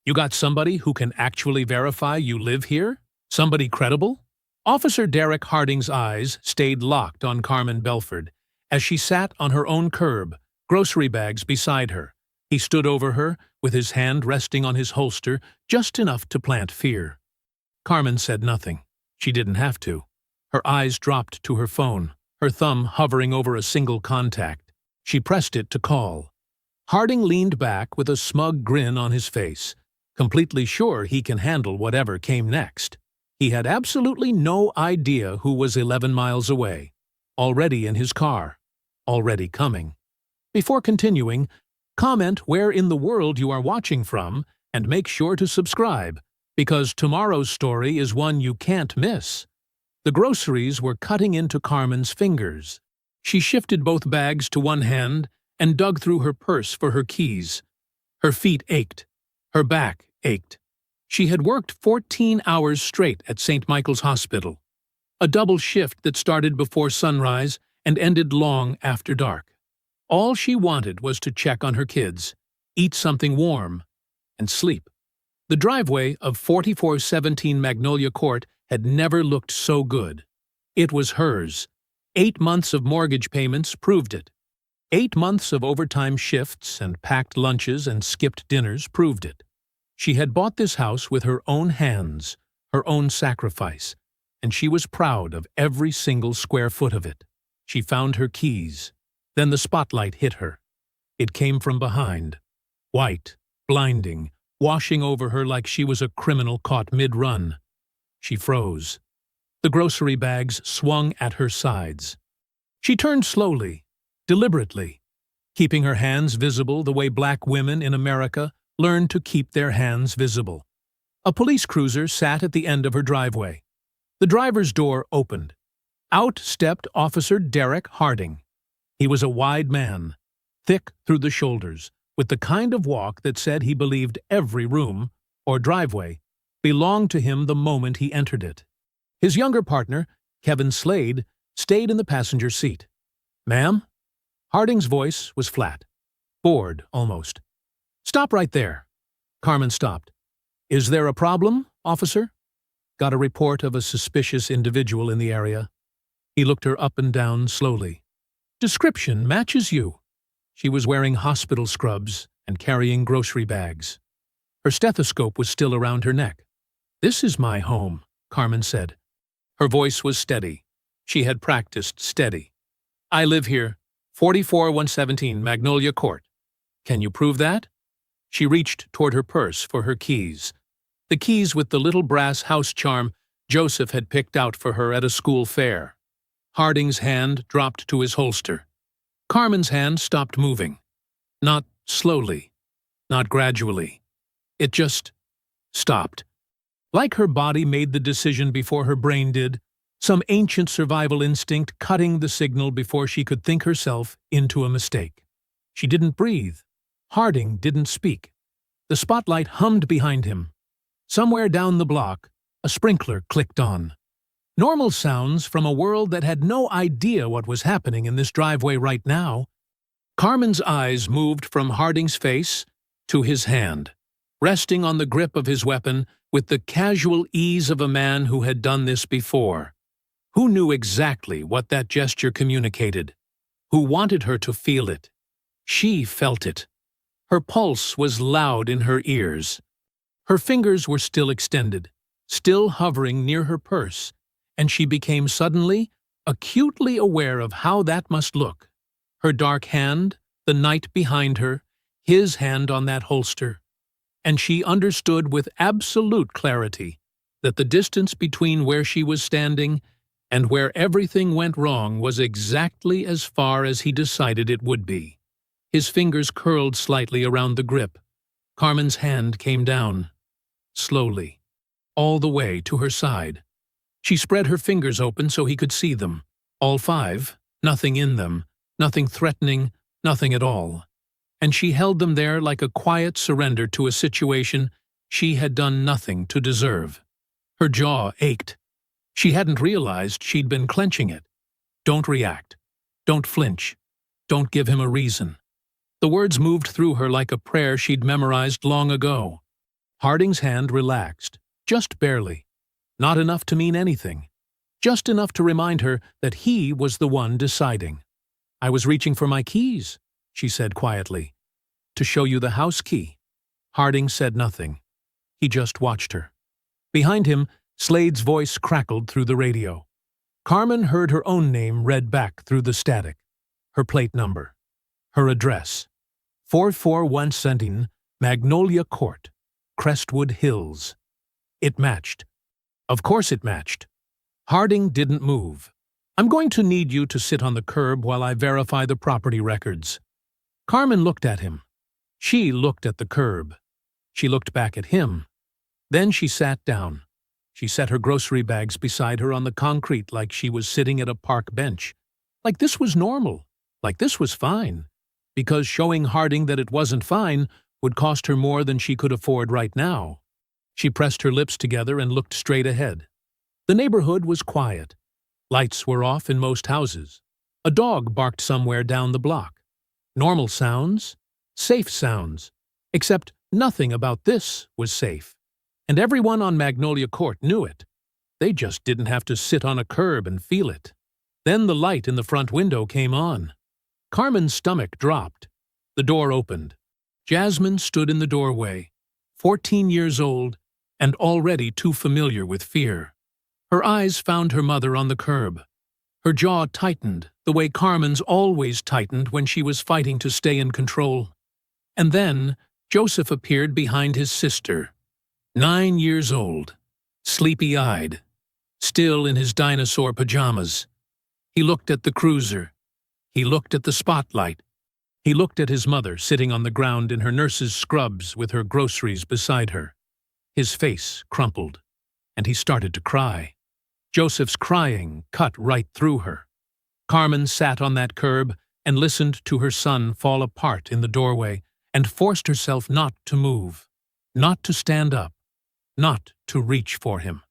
You got somebody who can actually verify you live here? Somebody credible? Officer Derek Harding's eyes stayed locked on Carmen Belford as she sat on her own curb, grocery bags beside her. He stood over her, with his hand resting on his holster, just enough to plant fear. Carmen said nothing. She didn't have to. Her eyes dropped to her phone, her thumb hovering over a single contact. She pressed it to call. Harding leaned back with a smug grin on his face, completely sure he can handle whatever came next. He had absolutely no idea who was 11 miles away, already in his car, already coming. Before continuing, comment where in the world you are watching from and make sure to subscribe, because tomorrow's story is one you can't miss. The groceries were cutting into Carmen's fingers. She shifted both bags to one hand and dug through her purse for her keys. Her feet ached. Her back ached. She had worked 14 hours straight at St. Michael's Hospital, a double shift that started before sunrise and ended long after dark. All she wanted was to check on her kids, eat something warm, and sleep. The driveway of 4417 Magnolia Court had never looked so good. It was hers. 8 months of mortgage payments proved it. 8 months of overtime shifts and packed lunches and skipped dinners proved it. She had bought this house with her own hands, her own sacrifice, and she was proud of every single square foot of it. She found her keys. Then the spotlight hit her. It came from behind, white, blinding, washing over her like she was a criminal caught mid-run. She froze. The grocery bags swung at her sides. She turned slowly, deliberately, keeping her hands visible the way black women in America learned to keep their hands visible. A police cruiser sat at the end of her driveway. The driver's door opened. Out stepped Officer Derek Harding. He was a wide man, thick through the shoulders, with the kind of walk that said he believed every room, or driveway, belonged to him the moment he entered it. His younger partner, Kevin Slade, stayed in the passenger seat. "Ma'am?" Harding's voice was flat, bored almost. "Stop right there." Carmen stopped. "Is there a problem, officer?" "Got a report of a suspicious individual in the area." He looked her up and down slowly. "Description matches you." She was wearing hospital scrubs and carrying grocery bags. Her stethoscope was still around her neck. "This is my home," Carmen said. Her voice was steady. She had practiced steady. "I live here, 44117 Magnolia Court. Can you prove that?" She reached toward her purse for her keys. The keys with the little brass house charm Joseph had picked out for her at a school fair. Harding's hand dropped to his holster. Carmen's hand stopped moving. Not slowly, not gradually. It just stopped. Like her body made the decision before her brain did, some ancient survival instinct cutting the signal before she could think herself into a mistake. She didn't breathe. Harding didn't speak. The spotlight hummed behind him. Somewhere down the block, a sprinkler clicked on. Normal sounds from a world that had no idea what was happening in this driveway right now. Carmen's eyes moved from Harding's face to his hand, resting on the grip of his weapon with the casual ease of a man who had done this before, who knew exactly what that gesture communicated, who wanted her to feel it. She felt it. Her pulse was loud in her ears. Her fingers were still extended, still hovering near her purse, and she became suddenly, acutely aware of how that must look. Her dark hand, the night behind her, his hand on that holster. And she understood with absolute clarity that the distance between where she was standing and where everything went wrong was exactly as far as he decided it would be. His fingers curled slightly around the grip. Carmen's hand came down, slowly, all the way to her side. She spread her fingers open so he could see them. All 5, nothing in them, nothing threatening, nothing at all. And she held them there like a quiet surrender to a situation she had done nothing to deserve. Her jaw ached. She hadn't realized she'd been clenching it. Don't react. Don't flinch. Don't give him a reason. The words moved through her like a prayer she'd memorized long ago. Harding's hand relaxed, just barely. Not enough to mean anything. Just enough to remind her that he was the one deciding. "I was reaching for my keys," she said quietly. "To show you the house key." Harding said nothing. He just watched her. Behind him, Slade's voice crackled through the radio. Carmen heard her own name read back through the static. Her plate number. Her address. 44117 Magnolia Court, Crestwood Hills. It matched. Of course it matched. Harding didn't move. "I'm going to need you to sit on the curb while I verify the property records." Carmen looked at him. She looked at the curb. She looked back at him. Then she sat down. She set her grocery bags beside her on the concrete like she was sitting at a park bench. Like this was normal. Like this was fine. Because showing Harding that it wasn't fine would cost her more than she could afford right now. She pressed her lips together and looked straight ahead. The neighborhood was quiet. Lights were off in most houses. A dog barked somewhere down the block. Normal sounds, safe sounds, except nothing about this was safe. And everyone on Magnolia Court knew it. They just didn't have to sit on a curb and feel it. Then the light in the front window came on. Carmen's stomach dropped. The door opened. Jasmine stood in the doorway, 14 years old and already too familiar with fear. Her eyes found her mother on the curb. Her jaw tightened, the way Carmen's always tightened when she was fighting to stay in control. And then Joseph appeared behind his sister, 9 years old, sleepy-eyed, still in his dinosaur pajamas. He looked at the cruiser. He looked at the spotlight. He looked at his mother sitting on the ground in her nurse's scrubs with her groceries beside her. His face crumpled, and he started to cry. Joseph's crying cut right through her. Carmen sat on that curb and listened to her son fall apart in the doorway and forced herself not to move, not to stand up, not to reach for him.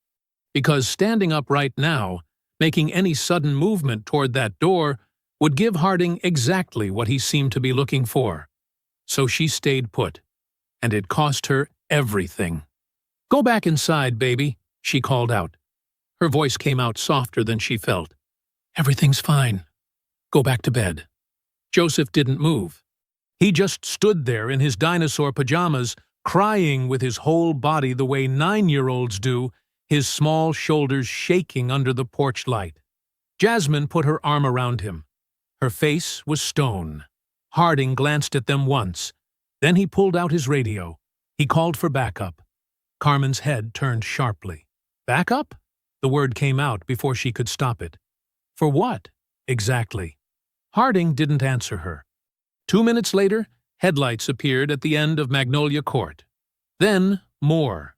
Because standing up right now, making any sudden movement toward that door, would give Harding exactly what he seemed to be looking for. So she stayed put, and it cost her everything. "Go back inside, baby," she called out. Her voice came out softer than she felt. "Everything's fine. Go back to bed." Joseph didn't move. He just stood there in his dinosaur pajamas, crying with his whole body the way 9-year-olds do, his small shoulders shaking under the porch light. Jasmine put her arm around him. Her face was stone. Harding glanced at them once. Then he pulled out his radio. He called for backup. Carmen's head turned sharply. "Backup?" The word came out before she could stop it. For what, exactly? Harding didn't answer her. 2 minutes later, headlights appeared at the end of Magnolia Court. Then, more.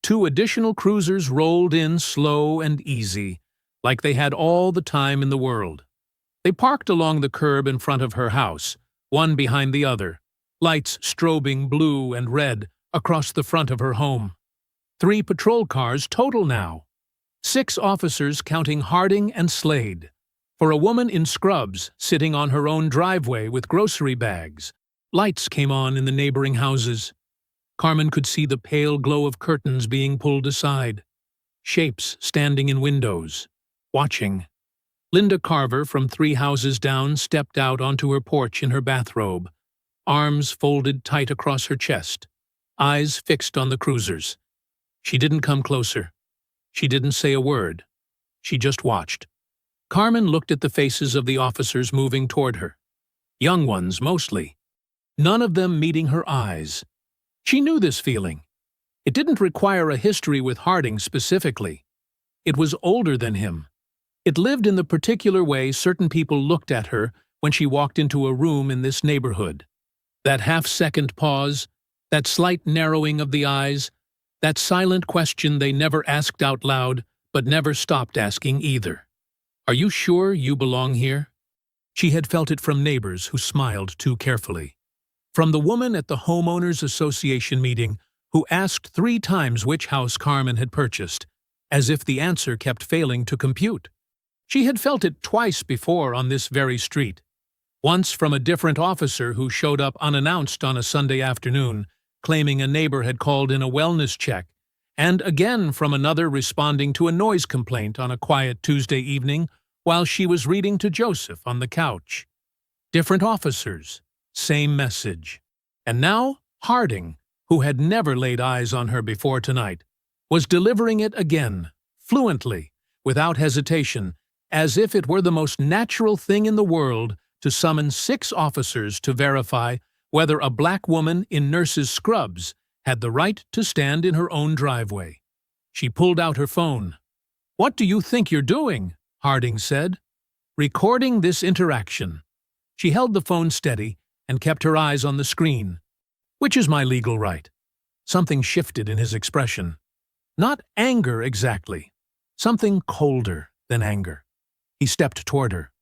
2 additional cruisers rolled in slow and easy, like they had all the time in the world. They parked along the curb in front of her house, one behind the other, lights strobing blue and red across the front of her home. 3 patrol cars total now. 6 officers counting Harding and Slade. For a woman in scrubs sitting on her own driveway with grocery bags. Lights came on in the neighboring houses. Carmen could see the pale glow of curtains being pulled aside. Shapes standing in windows, watching. Linda Carver from 3 houses down stepped out onto her porch in her bathrobe, arms folded tight across her chest, eyes fixed on the cruisers. She didn't come closer. She didn't say a word. She just watched. Carmen looked at the faces of the officers moving toward her. Young ones, mostly. None of them meeting her eyes. She knew this feeling. It didn't require a history with Harding specifically. It was older than him. It lived in the particular way certain people looked at her when she walked into a room in this neighborhood. That half-second pause, that slight narrowing of the eyes, that silent question they never asked out loud, but never stopped asking either. "Are you sure you belong here?" She had felt it from neighbors who smiled too carefully. From the woman at the Homeowners Association meeting who asked 3 times which house Carmen had purchased, as if the answer kept failing to compute. She had felt it twice before on this very street. Once from a different officer who showed up unannounced on a Sunday afternoon, claiming a neighbor had called in a wellness check, and again from another responding to a noise complaint on a quiet Tuesday evening while she was reading to Joseph on the couch. Different officers, same message. And now Harding, who had never laid eyes on her before tonight, was delivering it again, fluently, without hesitation, as if it were the most natural thing in the world to summon 6 officers to verify whether a black woman in nurse's scrubs had the right to stand in her own driveway. She pulled out her phone. "What do you think you're doing?" Harding said. "Recording this interaction." She held the phone steady and kept her eyes on the screen. "Which is my legal right." Something shifted in his expression. Not anger exactly. Something colder than anger. He stepped toward her.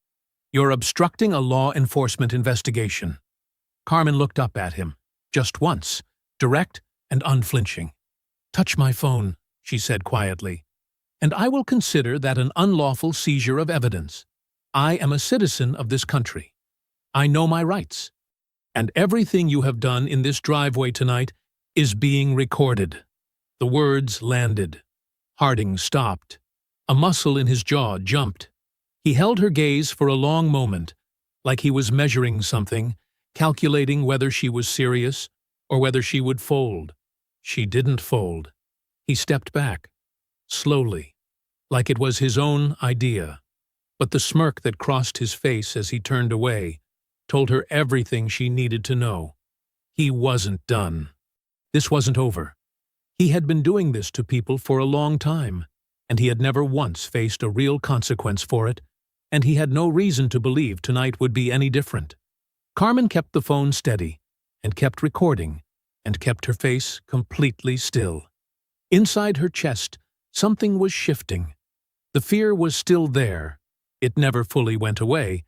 "You're obstructing a law enforcement investigation." Carmen looked up at him, just once, direct and unflinching. "Touch my phone," she said quietly, "and I will consider that an unlawful seizure of evidence. I am a citizen of this country. I know my rights. And everything you have done in this driveway tonight is being recorded." The words landed. Harding stopped. A muscle in his jaw jumped. He held her gaze for a long moment, like he was measuring something, calculating whether she was serious or whether she would fold. She didn't fold. He stepped back, slowly, like it was his own idea. But the smirk that crossed his face as he turned away told her everything she needed to know. He wasn't done. This wasn't over. He had been doing this to people for a long time, and he had never once faced a real consequence for it, and he had no reason to believe tonight would be any different. Carmen kept the phone steady, and kept recording, and kept her face completely still. Inside her chest, something was shifting. The fear was still there. It never fully went away,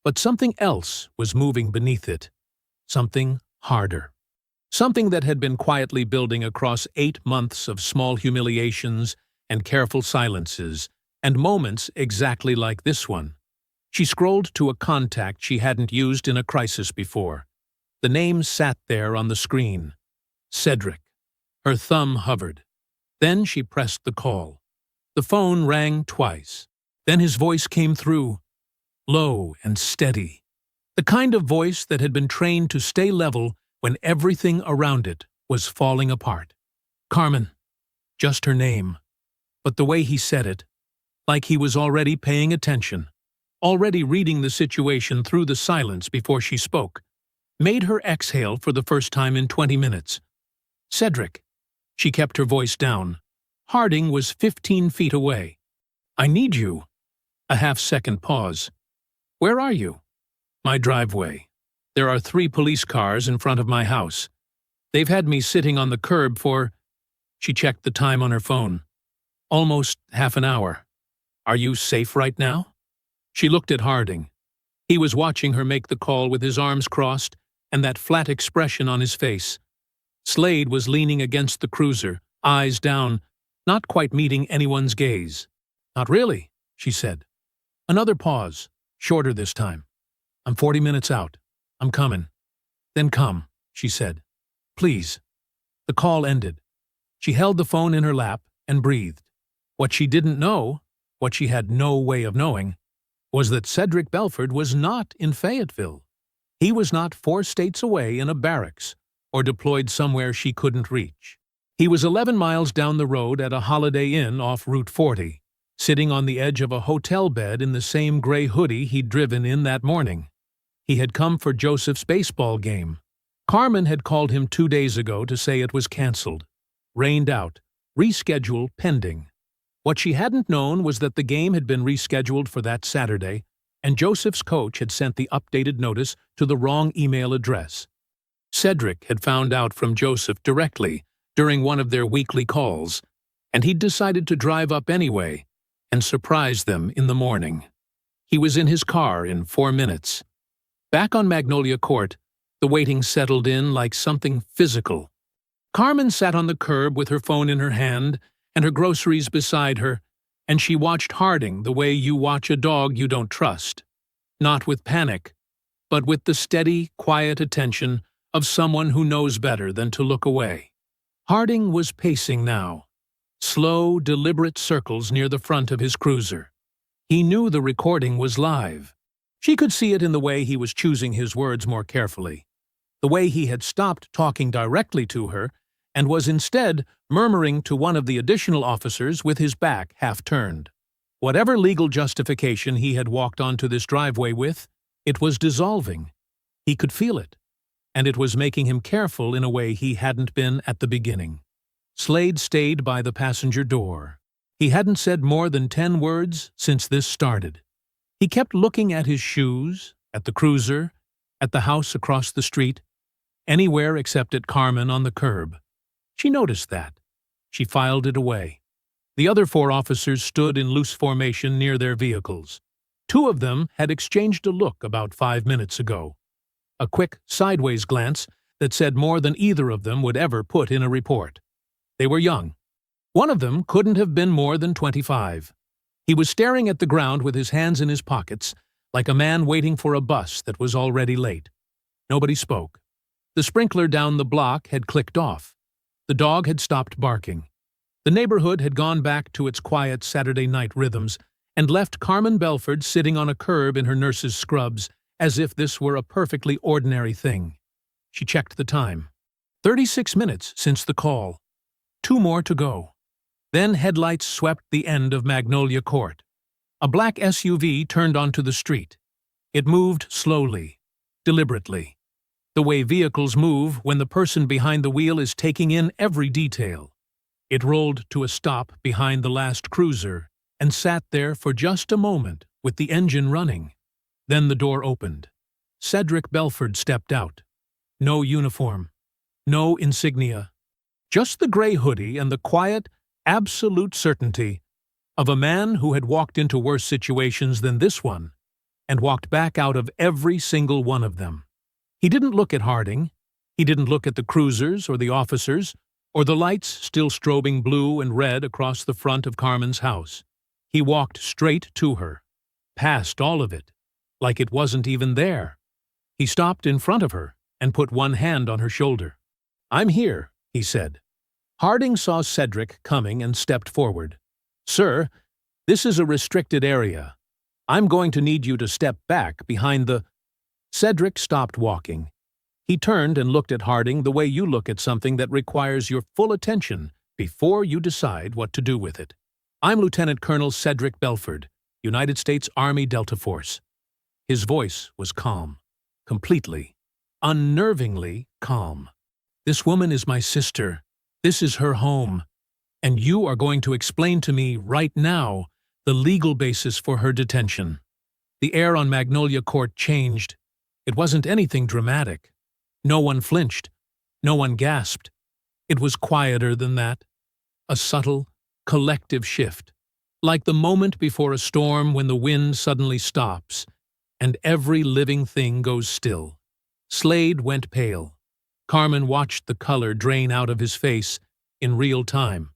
but something else was moving beneath it. Something harder. Something that had been quietly building across 8 months of small humiliations and careful silences, and moments exactly like this one. She scrolled to a contact she hadn't used in a crisis before. The name sat there on the screen. Cedric. Her thumb hovered. Then she pressed the call. The phone rang twice. Then his voice came through, low and steady. The kind of voice that had been trained to stay level when everything around it was falling apart. Carmen. Just her name. But the way he said it, like he was already paying attention, already reading the situation through the silence before she spoke, made her exhale for the first time in 20 minutes. Cedric. She kept her voice down. Harding was 15 feet away. "I need you." A half-second pause. "Where are you?" "My driveway. There are 3 police cars in front of my house. They've had me sitting on the curb for—" She checked the time on her phone. "Almost half an hour. Are you safe right now?" She looked at Harding. He was watching her make the call with his arms crossed and that flat expression on his face. Slade was leaning against the cruiser, eyes down, not quite meeting anyone's gaze. "Not really," she said. Another pause, shorter this time. "I'm 40 minutes out. I'm coming." "Then come," she said. "Please." The call ended. She held the phone in her lap and breathed. What she didn't know, what she had no way of knowing, was that Cedric Belford was not in Fayetteville. He was not 4 states away in a barracks, or deployed somewhere she couldn't reach. He was 11 miles down the road at a Holiday Inn off Route 40, sitting on the edge of a hotel bed in the same gray hoodie he'd driven in that morning. He had come for Joseph's baseball game. Carmen had called him 2 days ago to say it was canceled, rained out, reschedule pending. What she hadn't known was that the game had been rescheduled for that Saturday, and Joseph's coach had sent the updated notice to the wrong email address. Cedric had found out from Joseph directly during one of their weekly calls, and he'd decided to drive up anyway and surprise them in the morning. He was in his car in 4 minutes. Back on Magnolia Court, the waiting settled in like something physical. Carmen sat on the curb with her phone in her hand and her groceries beside her, and she watched Harding the way you watch a dog you don't trust. Not with panic, but with the steady, quiet attention of someone who knows better than to look away. Harding was pacing now, slow, deliberate circles near the front of his cruiser. He knew the recording was live. She could see it in the way he was choosing his words more carefully, the way he had stopped talking directly to her and was instead murmuring to one of the additional officers with his back half-turned. Whatever legal justification he had walked onto this driveway with, it was dissolving. He could feel it, and it was making him careful in a way he hadn't been at the beginning. Slade stayed by the passenger door. He hadn't said more than 10 words since this started. He kept looking at his shoes, at the cruiser, at the house across the street, anywhere except at Carmen on the curb. She noticed that. She filed it away. The other 4 officers stood in loose formation near their vehicles. 2 of them had exchanged a look about 5 minutes ago. A quick, sideways glance that said more than either of them would ever put in a report. They were young. One of them couldn't have been more than 25. He was staring at the ground with his hands in his pockets, like a man waiting for a bus that was already late. Nobody spoke. The sprinkler down the block had clicked off. The dog had stopped barking. The neighborhood had gone back to its quiet Saturday night rhythms and left Carmen Belford sitting on a curb in her nurse's scrubs as if this were a perfectly ordinary thing. She checked the time. 36 minutes since the call. 2 more to go. Then headlights swept the end of Magnolia Court. A black SUV turned onto the street. It moved slowly, deliberately, the way vehicles move when the person behind the wheel is taking in every detail. It rolled to a stop behind the last cruiser and sat there for just a moment with the engine running. Then the door opened. Cedric Belford stepped out. No uniform, no insignia, just the gray hoodie and the quiet, absolute certainty of a man who had walked into worse situations than this one and walked back out of every single one of them. He didn't look at Harding. He didn't look at the cruisers or the officers or the lights still strobing blue and red across the front of Carmen's house. He walked straight to her, past all of it, like it wasn't even there. He stopped in front of her and put one hand on her shoulder. "I'm here," he said. Harding saw Cedric coming and stepped forward. "Sir, this is a restricted area. I'm going to need you to step back behind the—" Cedric stopped walking. He turned and looked at Harding the way you look at something that requires your full attention before you decide what to do with it. "I'm Lieutenant Colonel Cedric Belford, United States Army Delta Force." His voice was calm, completely, unnervingly calm. "This woman is my sister. This is her home, and you are going to explain to me right now the legal basis for her detention." The air on Magnolia Court changed. It wasn't anything dramatic. No one flinched. No one gasped. It was quieter than that. A subtle, collective shift, like the moment before a storm when the wind suddenly stops and every living thing goes still. Slade went pale. Carmen watched the color drain out of his face in real time.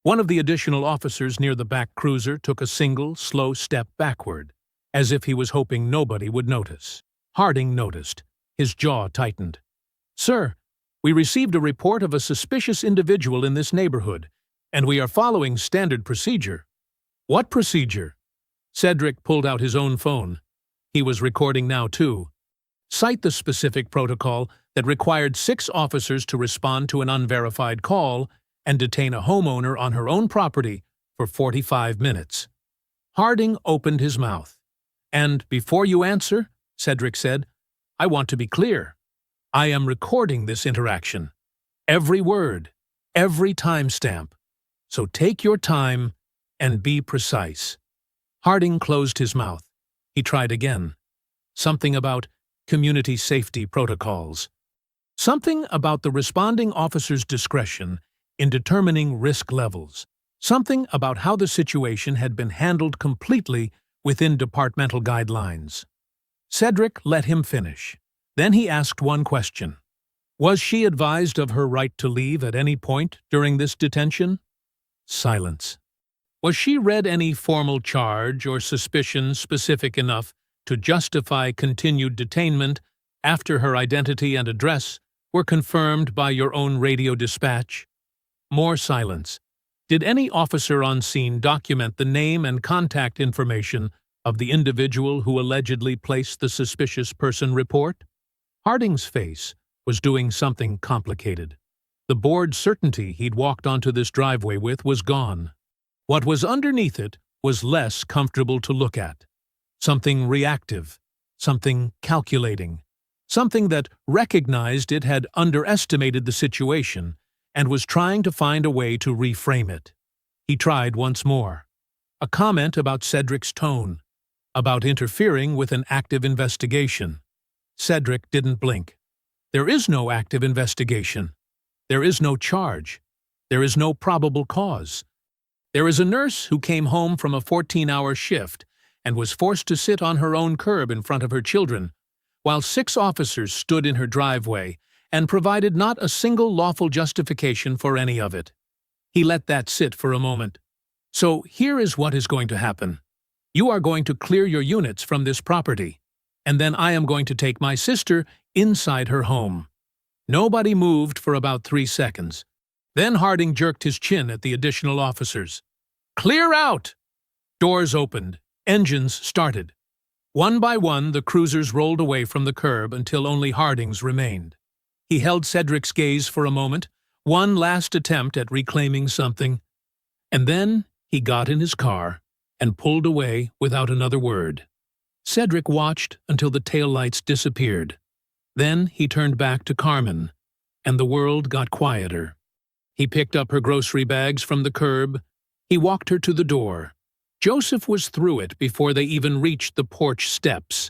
One of the additional officers near the back cruiser took a single, slow step backward, as if he was hoping nobody would notice. Harding noticed. His jaw tightened. "Sir, we received a report of a suspicious individual in this neighborhood, and we are following standard procedure." "What procedure?" Cedric pulled out his own phone. He was recording now, too. "Cite the specific protocol that required 6 officers to respond to an unverified call and detain a homeowner on her own property for 45 minutes. Harding opened his mouth. "And before you answer," Cedric said, "I want to be clear. I am recording this interaction. Every word, every timestamp. So take your time and be precise." Harding closed his mouth. He tried again. Something about community safety protocols. Something about the responding officer's discretion in determining risk levels. Something about how the situation had been handled completely within departmental guidelines. Cedric let him finish. Then he asked one question. Was she advised of her right to leave at any point during this detention? Silence. Was she read any formal charge or suspicion specific enough to justify continued detainment after her identity and address were confirmed by your own radio dispatch. More silence. Did any officer on scene document the name and contact information of the individual who allegedly placed the suspicious person report? Harding's face was doing something complicated. The bored certainty he'd walked onto this driveway with was gone. What was underneath it was less comfortable to look at. Something reactive, something calculating, something that recognized it had underestimated the situation and was trying to find a way to reframe it. He tried once more. A comment about Cedric's tone, about interfering with an active investigation. Cedric didn't blink. There is no active investigation. There is no charge. There is no probable cause. There is a nurse who came home from a 14-hour shift and was forced to sit on her own curb in front of her children, while 6 officers stood in her driveway and provided not a single lawful justification for any of it. He let that sit for a moment. So here is what is going to happen. You are going to clear your units from this property, and then I am going to take my sister inside her home. Nobody moved for about 3 seconds. Then Harding jerked his chin at the additional officers. Clear out! Doors opened. Engines started. One by one, the cruisers rolled away from the curb until only Harding's remained. He held Cedric's gaze for a moment, one last attempt at reclaiming something, and then he got in his car and pulled away without another word. Cedric watched until the taillights disappeared. Then he turned back to Carmen, and the world got quieter. He picked up her grocery bags from the curb. He walked her to the door. Joseph was through it before they even reached the porch steps.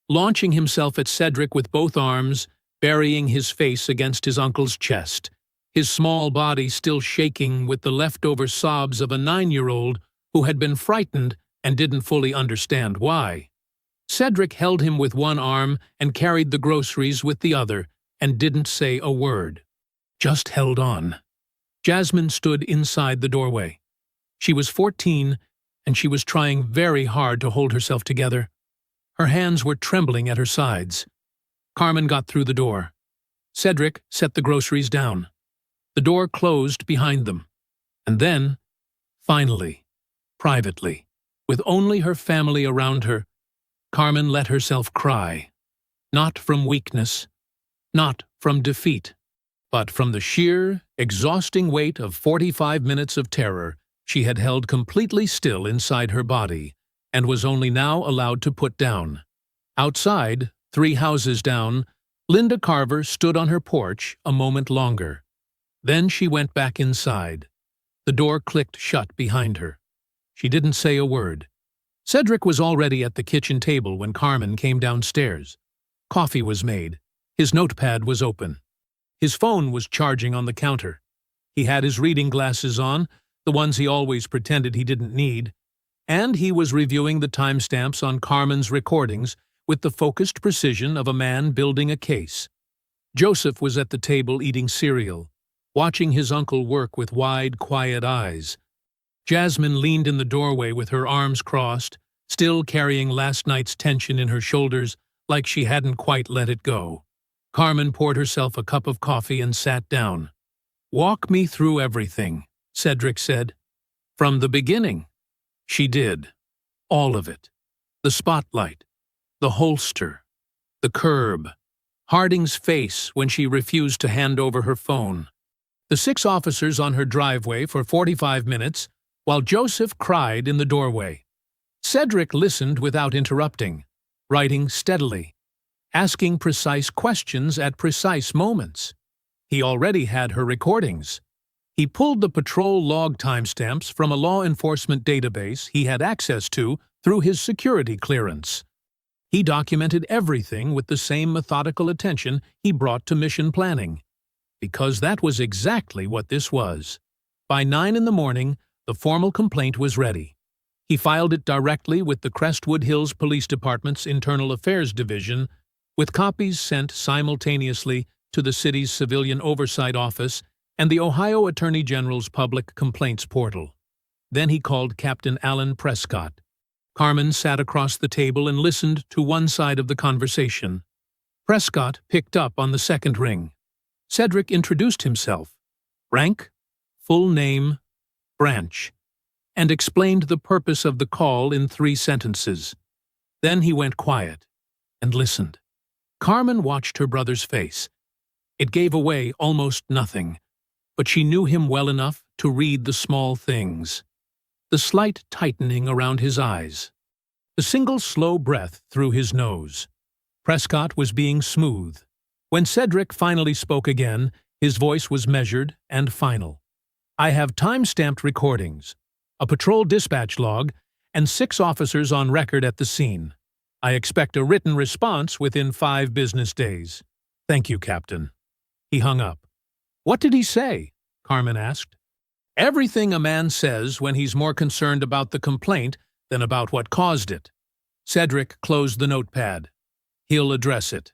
Launching himself at Cedric with both arms, burying his face against his uncle's chest, his small body still shaking with the leftover sobs of a 9-year-old who had been frightened and didn't fully understand why. Cedric held him with one arm and carried the groceries with the other and didn't say a word. Just held on. Jasmine stood inside the doorway. She was 14, and she was trying very hard to hold herself together. Her hands were trembling at her sides. Carmen got through the door. Cedric set the groceries down. The door closed behind them. And then, finally, privately, with only her family around her, Carmen let herself cry. Not from weakness, not from defeat, but from the sheer, exhausting weight of 45 minutes of terror she had held completely still inside her body and was only now allowed to put down. Outside, 3 houses down, Linda Carver stood on her porch a moment longer. Then she went back inside. The door clicked shut behind her. She didn't say a word. Cedric was already at the kitchen table when Carmen came downstairs. Coffee was made. His notepad was open. His phone was charging on the counter. He had his reading glasses on, the ones he always pretended he didn't need, and he was reviewing the timestamps on Carmen's recordings with the focused precision of a man building a case. Joseph was at the table eating cereal, watching his uncle work with wide, quiet eyes. Jasmine leaned in the doorway with her arms crossed, still carrying last night's tension in her shoulders like she hadn't quite let it go. Carmen poured herself a cup of coffee and sat down. "Walk me through everything," Cedric said. "From the beginning." She did. All of it. The spotlight, the holster, the curb, Harding's face when she refused to hand over her phone, the 6 officers on her driveway for 45 minutes, while Joseph cried in the doorway. Cedric listened without interrupting, writing steadily, asking precise questions at precise moments. He already had her recordings. He pulled the patrol log timestamps from a law enforcement database he had access to through his security clearance. He documented everything with the same methodical attention he brought to mission planning, because that was exactly what this was. By 9 in the morning, the formal complaint was ready. He filed it directly with the Crestwood Hills Police Department's Internal Affairs Division, with copies sent simultaneously to the city's Civilian Oversight Office and the Ohio Attorney General's Public Complaints Portal. Then he called Captain Alan Prescott. Carmen sat across the table and listened to one side of the conversation. Prescott picked up on the second ring. Cedric introduced himself, rank, full name, branch, and explained the purpose of the call in 3 sentences. Then he went quiet and listened. Carmen watched her brother's face. It gave away almost nothing, but she knew him well enough to read the small things. The slight tightening around his eyes. The single slow breath through his nose. Prescott was being smooth. When Cedric finally spoke again, his voice was measured and final. I have time-stamped recordings, a patrol dispatch log, and 6 officers on record at the scene. I expect a written response within 5 business days. Thank you, Captain. He hung up. What did he say? Carmen asked. Everything a man says when he's more concerned about the complaint than about what caused it. Cedric closed the notepad. He'll address it.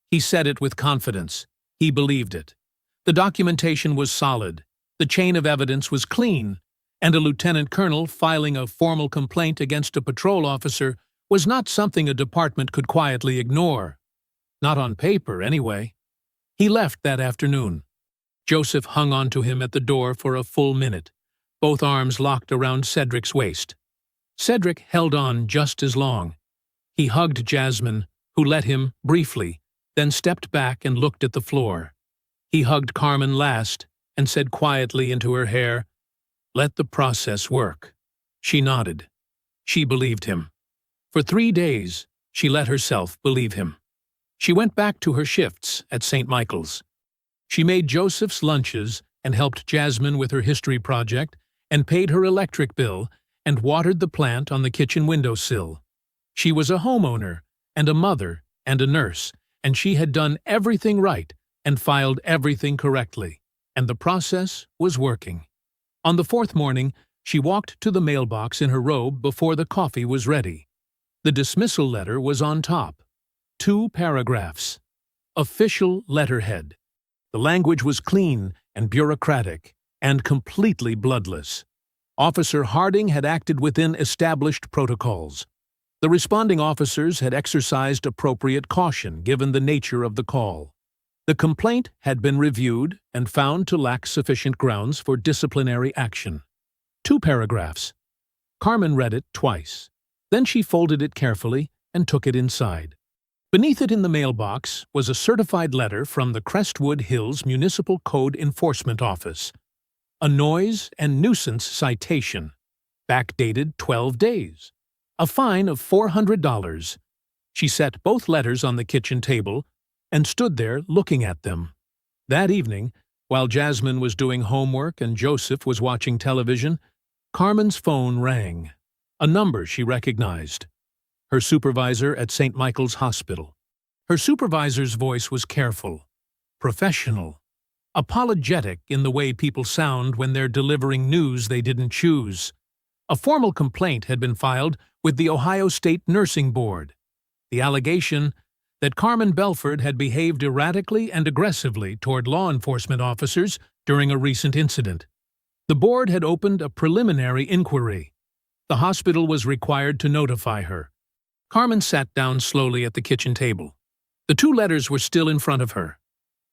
He said it with confidence. He believed it. The documentation was solid. The chain of evidence was clean. And a lieutenant colonel filing a formal complaint against a patrol officer was not something a department could quietly ignore. Not on paper, anyway. He left that afternoon. Joseph hung on to him at the door for a full minute, both arms locked around Cedric's waist. Cedric held on just as long. He hugged Jasmine, who let him, briefly, then stepped back and looked at the floor. He hugged Carmen last and said quietly into her hair, "Let the process work." She nodded. She believed him. For 3 days, she let herself believe him. She went back to her shifts at St. Michael's. She made Joseph's lunches and helped Jasmine with her history project and paid her electric bill and watered the plant on the kitchen windowsill. She was a homeowner and a mother and a nurse, and she had done everything right and filed everything correctly, and the process was working. On the 4th morning, she walked to the mailbox in her robe before the coffee was ready. The dismissal letter was on top. 2 paragraphs. Official letterhead. The language was clean and bureaucratic, and completely bloodless. Officer Harding had acted within established protocols. The responding officers had exercised appropriate caution given the nature of the call. The complaint had been reviewed and found to lack sufficient grounds for disciplinary action. 2 paragraphs. Carmen read it twice. Then she folded it carefully and took it inside. Beneath it in the mailbox was a certified letter from the Crestwood Hills Municipal Code Enforcement Office. A noise and nuisance citation, backdated 12 days. A fine of $400. She set both letters on the kitchen table and stood there looking at them. That evening, while Jasmine was doing homework and Joseph was watching television, Carmen's phone rang. A number she recognized. Her supervisor at St. Michael's Hospital. Her supervisor's voice was careful, professional, apologetic in the way people sound when they're delivering news they didn't choose. A formal complaint had been filed with the Ohio State Nursing Board. The allegation that Carmen Belford had behaved erratically and aggressively toward law enforcement officers during a recent incident. The board had opened a preliminary inquiry. The hospital was required to notify her. Carmen sat down slowly at the kitchen table. The 2 letters were still in front of her.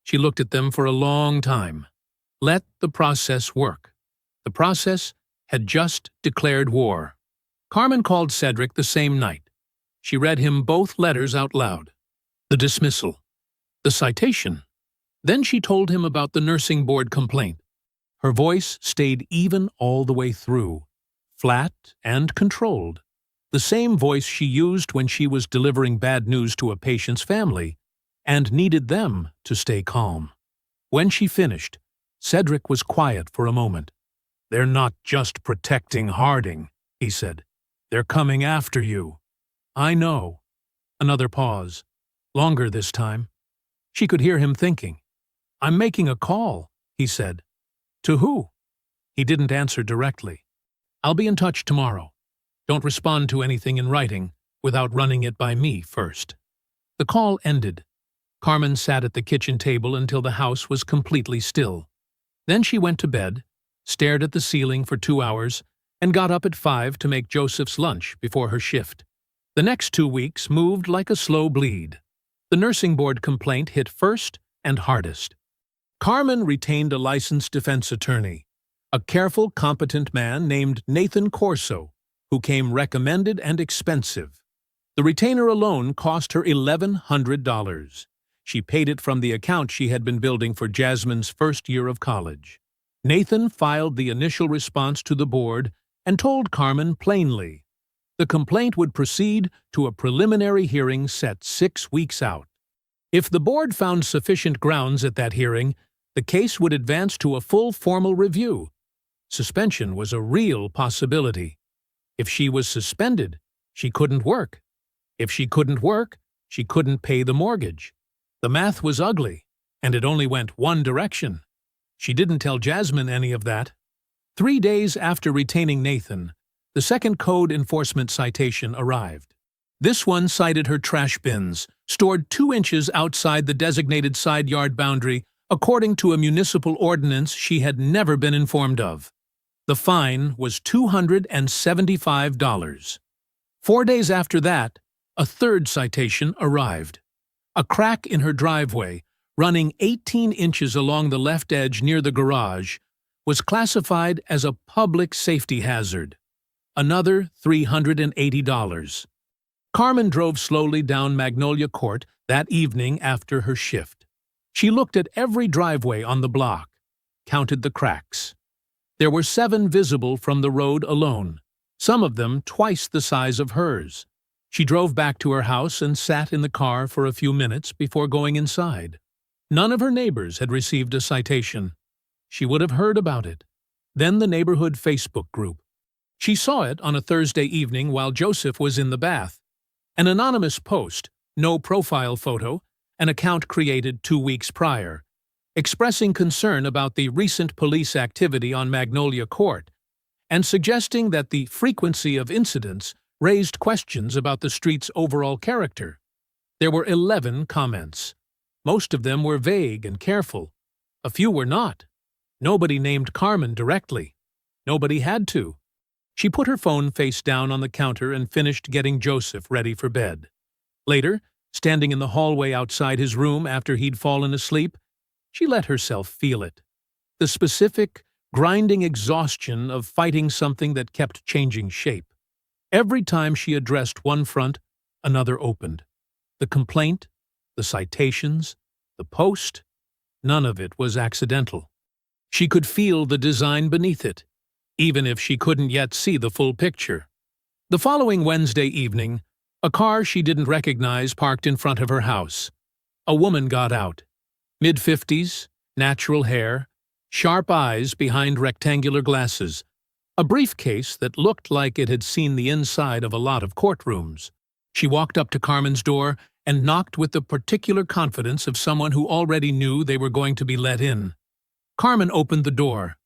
She looked at them for a long time. Let the process work. The process had just declared war. Carmen called Cedric the same night. She read him both letters out loud. The dismissal. The citation. Then she told him about the nursing board complaint. Her voice stayed even all the way through, flat and controlled. The same voice she used when she was delivering bad news to a patient's family and needed them to stay calm. When she finished, Cedric was quiet for a moment. "They're not just protecting Harding," he said. "They're coming after you." "I know." Another pause. Longer this time. She could hear him thinking. "I'm making a call," he said. "To who?" He didn't answer directly. "I'll be in touch tomorrow. Don't respond to anything in writing without running it by me first." The call ended. Carmen sat at the kitchen table until the house was completely still. Then she went to bed, stared at the ceiling for 2 hours, and got up at 5 to make Joseph's lunch before her shift. The next 2 weeks moved like a slow bleed. The nursing board complaint hit first and hardest. Carmen retained a licensed defense attorney, a careful, competent man named Nathan Corso, who came recommended and expensive. The retainer alone cost her $1,100. She paid it from the account she had been building for Jasmine's first year of college. Nathan filed the initial response to the board and told Carmen plainly the complaint would proceed to a preliminary hearing set 6 weeks out. If the board found sufficient grounds at that hearing, the case would advance to a full formal review. Suspension was a real possibility. If she was suspended, she couldn't work. If she couldn't work, she couldn't pay the mortgage. The math was ugly, and it only went one direction. She didn't tell Jasmine any of that. 3 days after retaining Nathan, the second code enforcement citation arrived. This one cited her trash bins, stored 2 inches outside the designated side yard boundary, according to a municipal ordinance she had never been informed of. The fine was $275. 4 days after that, a third citation arrived. A crack in her driveway, running 18 inches along the left edge near the garage, was classified as a public safety hazard. Another $380. Carmen drove slowly down Magnolia Court that evening after her shift. She looked at every driveway on the block, counted the cracks. There were 7 visible from the road alone, some of them twice the size of hers. She drove back to her house and sat in the car for a few minutes before going inside. None of her neighbors had received a citation. She would have heard about it. Then the neighborhood Facebook group. She saw it on a Thursday evening while Joseph was in the bath. An anonymous post, no profile photo, an account created 2 weeks prior, expressing concern about the recent police activity on Magnolia Court and suggesting that the frequency of incidents raised questions about the street's overall character. There were 11 comments. Most of them were vague and careful. A few were not. Nobody named Carmen directly. Nobody had to. She put her phone face down on the counter and finished getting Joseph ready for bed. Later, standing in the hallway outside his room after he'd fallen asleep, she let herself feel it. The specific, grinding exhaustion of fighting something that kept changing shape. Every time she addressed one front, another opened. The complaint, the citations, the post, none of it was accidental. She could feel the design beneath it, even if she couldn't yet see the full picture. The following Wednesday evening, a car she didn't recognize parked in front of her house. A woman got out. Mid-50s, natural hair, sharp eyes behind rectangular glasses, a briefcase that looked like it had seen the inside of a lot of courtrooms. She walked up to Carmen's door and knocked with the particular confidence of someone who already knew they were going to be let in. Carmen opened the door.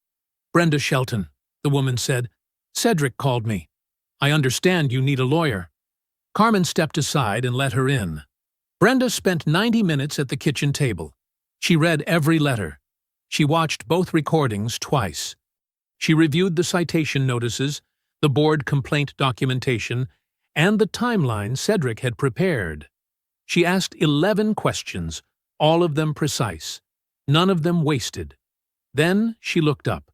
"Brenda Shelton," the woman said. "Cedric called me. I understand you need a lawyer." Carmen stepped aside and let her in. Brenda spent 90 minutes at the kitchen table. She read every letter. She watched both recordings twice. She reviewed the citation notices, the board complaint documentation, and the timeline Cedric had prepared. She asked 11 questions, all of them precise, none of them wasted. Then she looked up.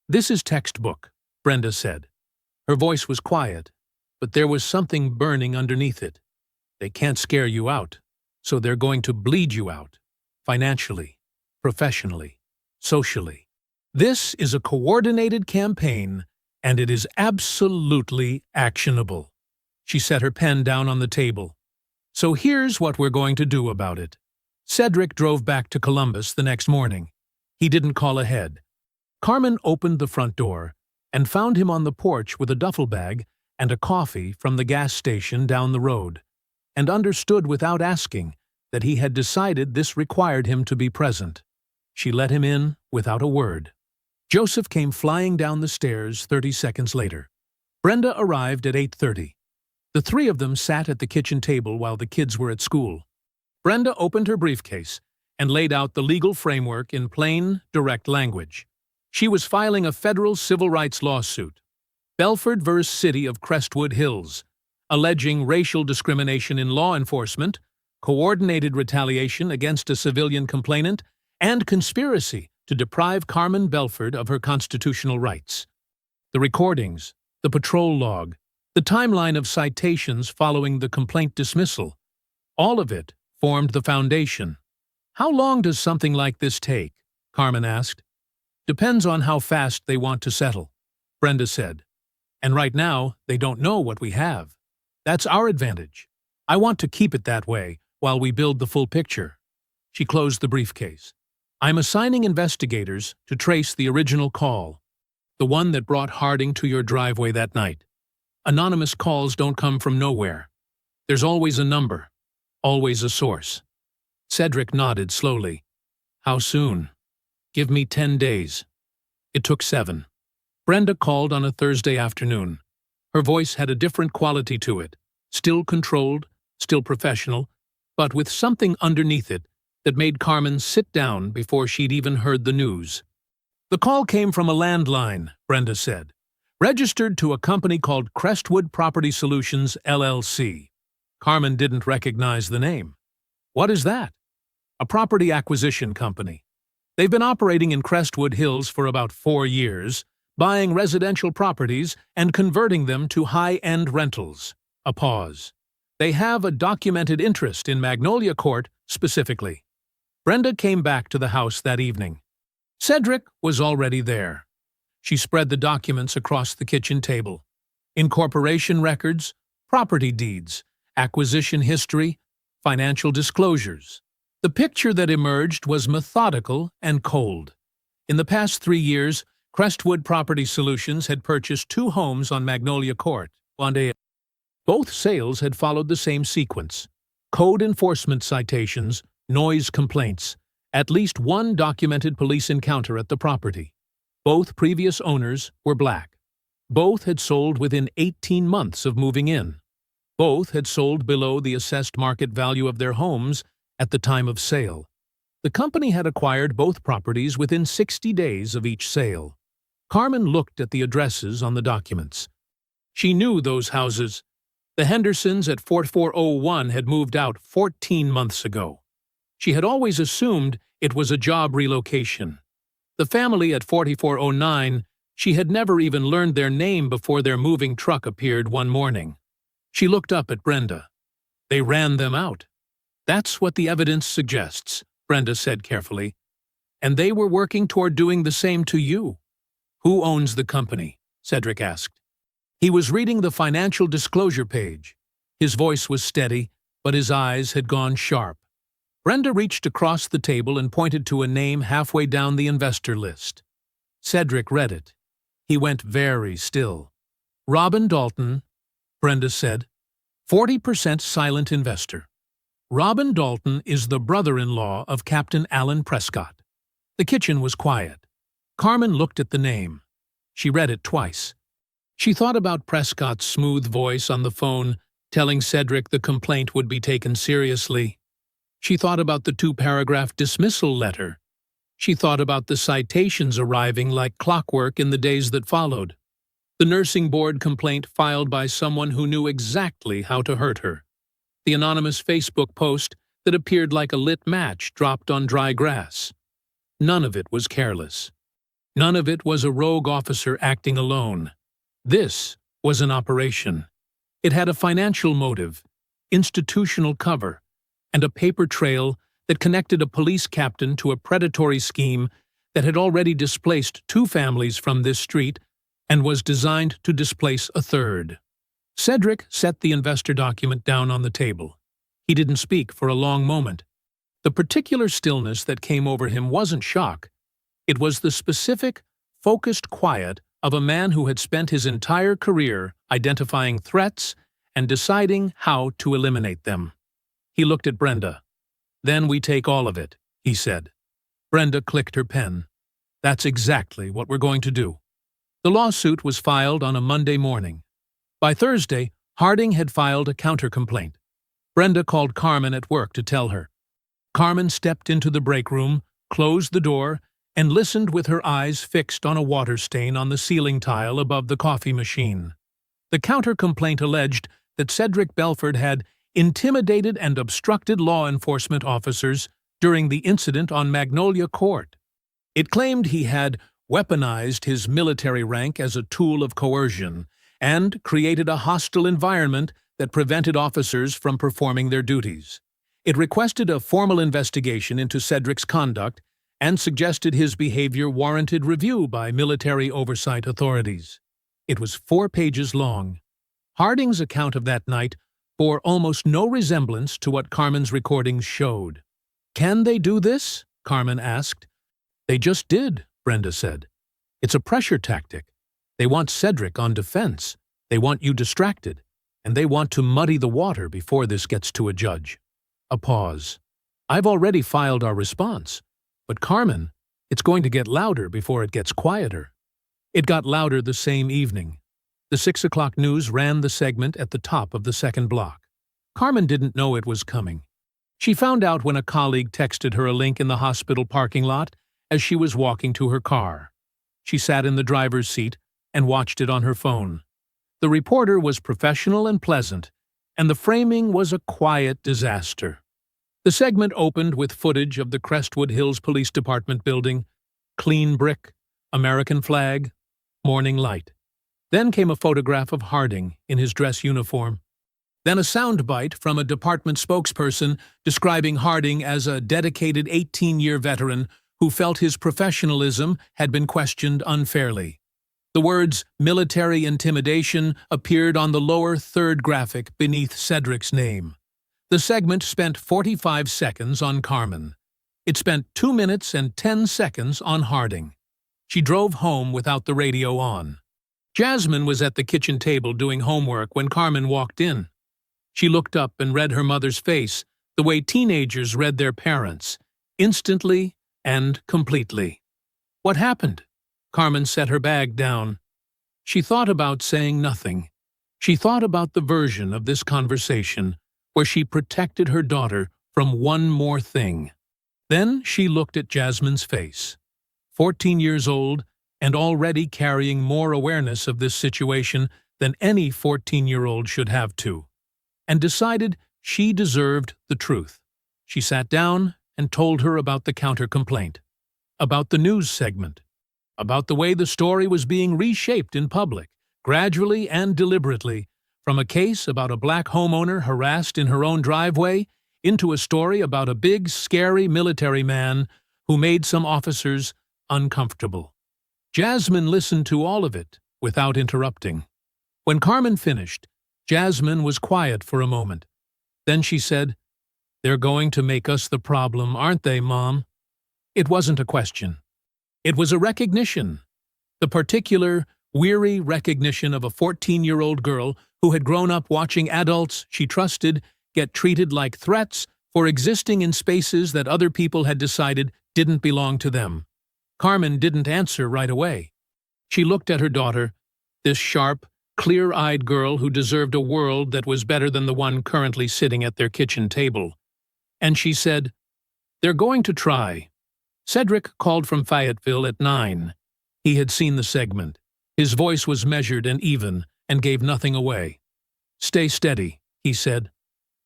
"This is textbook," Brenda said. Her voice was quiet, but there was something burning underneath it. "They can't scare you out, so they're going to bleed you out, financially, professionally, socially. This is a coordinated campaign, and it is absolutely actionable." She set her pen down on the table. "So here's what we're going to do about it." Cedric drove back to Columbus the next morning. He didn't call ahead. Carmen opened the front door and found him on the porch with a duffel bag and a coffee from the gas station down the road, and understood without asking that he had decided this required him to be present. She let him in without a word. Joseph came flying down the stairs 30 seconds later. Brenda arrived at 8:30. The 3 of them sat at the kitchen table while the kids were at school. Brenda opened her briefcase and laid out the legal framework in plain, direct language. She was filing a federal civil rights lawsuit, Belford v. City of Crestwood Hills, alleging racial discrimination in law enforcement, coordinated retaliation against a civilian complainant, and conspiracy to deprive Carmen Belford of her constitutional rights. The recordings, the patrol log, the timeline of citations following the complaint dismissal, all of it formed the foundation. "How long does something like this take?" Carmen asked. "Depends on how fast they want to settle," Brenda said. "And right now, they don't know what we have. That's our advantage. I want to keep it that way while we build the full picture." She closed the briefcase. "I'm assigning investigators to trace the original call, the one that brought Harding to your driveway that night. Anonymous calls don't come from nowhere. There's always a number, always a source." Cedric nodded slowly. "How soon?" "Give me 10 days. It took 7. Brenda called on a Thursday afternoon. Her voice had a different quality to it, still controlled, still professional, but with something underneath it that made Carmen sit down before she'd even heard the news. "The call came from a landline," Brenda said, "registered to a company called Crestwood Property Solutions, LLC. Carmen didn't recognize the name. "What is that?" "A property acquisition company. They've been operating in Crestwood Hills for about 4 years, buying residential properties and converting them to high-end rentals." A pause. "They have a documented interest in Magnolia Court specifically." Brenda came back to the house that evening. Cedric was already there. She spread the documents across the kitchen table. Incorporation records, property deeds, acquisition history, financial disclosures. The picture that emerged was methodical and cold. In the past 3 years, Crestwood Property Solutions had purchased 2 homes on Magnolia Court. Both sales had followed the same sequence: code enforcement citations, noise complaints, at least 1 documented police encounter at the property. Both previous owners were black. Both had sold within 18 months of moving in. Both had sold below the assessed market value of their homes at the time of sale. The company had acquired both properties within 60 days of each sale. Carmen looked at the addresses on the documents. She knew those houses. The Hendersons at 4401 had moved out 14 months ago. She had always assumed it was a job relocation. The family at 4409, she had never even learned their name before their moving truck appeared one morning. She looked up at Brenda. "They ran them out." "That's what the evidence suggests," Brenda said carefully. "And they were working toward doing the same to you." "Who owns the company?" Cedric asked. He was reading the financial disclosure page. His voice was steady, but his eyes had gone sharp. Brenda reached across the table and pointed to a name halfway down the investor list. Cedric read it. He went very still. "Robin Dalton," Brenda said, "40% silent investor. Robin Dalton is the brother-in-law of Captain Alan Prescott." The kitchen was quiet. Carmen looked at the name. She read it twice. She thought about Prescott's smooth voice on the phone, telling Cedric the complaint would be taken seriously. She thought about the 2-paragraph dismissal letter. She thought about the citations arriving like clockwork in the days that followed. The nursing board complaint filed by someone who knew exactly how to hurt her. The anonymous Facebook post that appeared like a lit match dropped on dry grass. None of it was careless. None of it was a rogue officer acting alone. This was an operation. It had a financial motive, institutional cover, and a paper trail that connected a police captain to a predatory scheme that had already displaced 2 families from this street and was designed to displace a 3rd. Cedric set the investor document down on the table. He didn't speak for a long moment. The particular stillness that came over him wasn't shock. It was the specific, focused quiet of a man who had spent his entire career identifying threats and deciding how to eliminate them. He looked at Brenda. "Then we take all of it," he said. Brenda clicked her pen. "That's exactly what we're going to do." The lawsuit was filed on a Monday morning. By Thursday, Harding had filed a counter-complaint. Brenda called Carmen at work to tell her. Carmen stepped into the break room, closed the door, and listened with her eyes fixed on a water stain on the ceiling tile above the coffee machine. The counter-complaint alleged that Cedric Belford had intimidated and obstructed law enforcement officers during the incident on Magnolia Court. It claimed he had weaponized his military rank as a tool of coercion and created a hostile environment that prevented officers from performing their duties. It requested a formal investigation into Cedric's conduct and suggested his behavior warranted review by military oversight authorities. It was 4 pages long. Harding's account of that night bore almost no resemblance to what Carmen's recordings showed. "Can they do this?" Carmen asked. "They just did," Brenda said. "It's a pressure tactic. They want Cedric on defense. They want you distracted. And they want to muddy the water before this gets to a judge." A pause. "I've already filed our response. But Carmen, it's going to get louder before it gets quieter." It got louder the same evening. The 6 o'clock news ran the segment at the top of the second block. Carmen didn't know it was coming. She found out when a colleague texted her a link in the hospital parking lot as she was walking to her car. She sat in the driver's seat and watched it on her phone. The reporter was professional and pleasant, and the framing was a quiet disaster. The segment opened with footage of the Crestwood Hills Police Department building, clean brick, American flag, morning light. Then came a photograph of Harding in his dress uniform. Then a soundbite from a department spokesperson describing Harding as a dedicated 18-year veteran who felt his professionalism had been questioned unfairly. The words "military intimidation" appeared on the lower third graphic beneath Cedric's name. The segment spent 45 seconds on Carmen. It spent 2 minutes and 10 seconds on Harding. She drove home without the radio on. Jasmine was at the kitchen table doing homework when Carmen walked in. She looked up and read her mother's face the way teenagers read their parents, instantly and completely. "What happened?" Carmen set her bag down. She thought about saying nothing. She thought about the version of this conversation where she protected her daughter from one more thing. Then she looked at Jasmine's face. 14 years old and already carrying more awareness of this situation than any 14-year-old should have to, and decided she deserved the truth. She sat down and told her about the counter-complaint, about the news segment, about the way the story was being reshaped in public, gradually and deliberately, from a case about a black homeowner harassed in her own driveway into a story about a big, scary military man who made some officers uncomfortable. Jasmine listened to all of it without interrupting. When Carmen finished, Jasmine was quiet for a moment. Then she said, "They're going to make us the problem, aren't they, Mom?" It wasn't a question. It was a recognition. The particular, weary recognition of a 14-year-old girl who had grown up watching adults she trusted get treated like threats for existing in spaces that other people had decided didn't belong to them. Carmen didn't answer right away. She looked at her daughter, this sharp, clear-eyed girl who deserved a world that was better than the one currently sitting at their kitchen table. And she said, "They're going to try." Cedric called from Fayetteville at 9. He had seen the segment. His voice was measured and even and gave nothing away. "Stay steady," he said.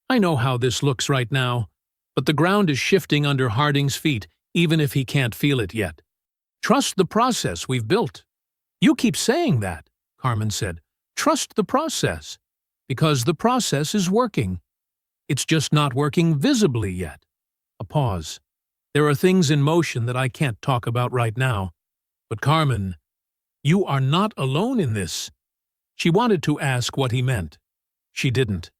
"I know how this looks right now, but the ground is shifting under Harding's feet, even if he can't feel it yet. Trust the process we've built." "You keep saying that," Carmen said. "Trust the process." "Because the process is working. It's just not working visibly yet." A pause. "There are things in motion that I can't talk about right now. But Carmen, you are not alone in this." She wanted to ask what he meant. She didn't.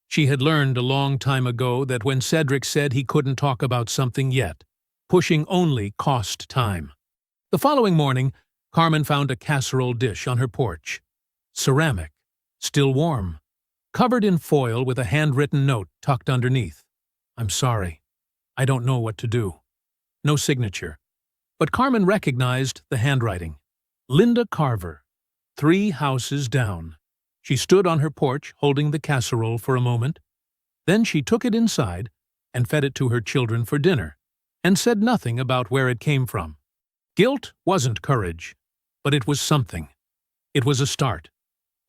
She had learned a long time ago that when Cedric said he couldn't talk about something yet, pushing only cost time. The following morning, Carmen found a casserole dish on her porch. Ceramic, still warm, covered in foil with a handwritten note tucked underneath. "I'm sorry. I don't know what to do." No signature. But Carmen recognized the handwriting. Linda Carver, 3 houses down. She stood on her porch holding the casserole for a moment. Then she took it inside and fed it to her children for dinner, and said nothing about where it came from. Guilt wasn't courage, but it was something. It was a start.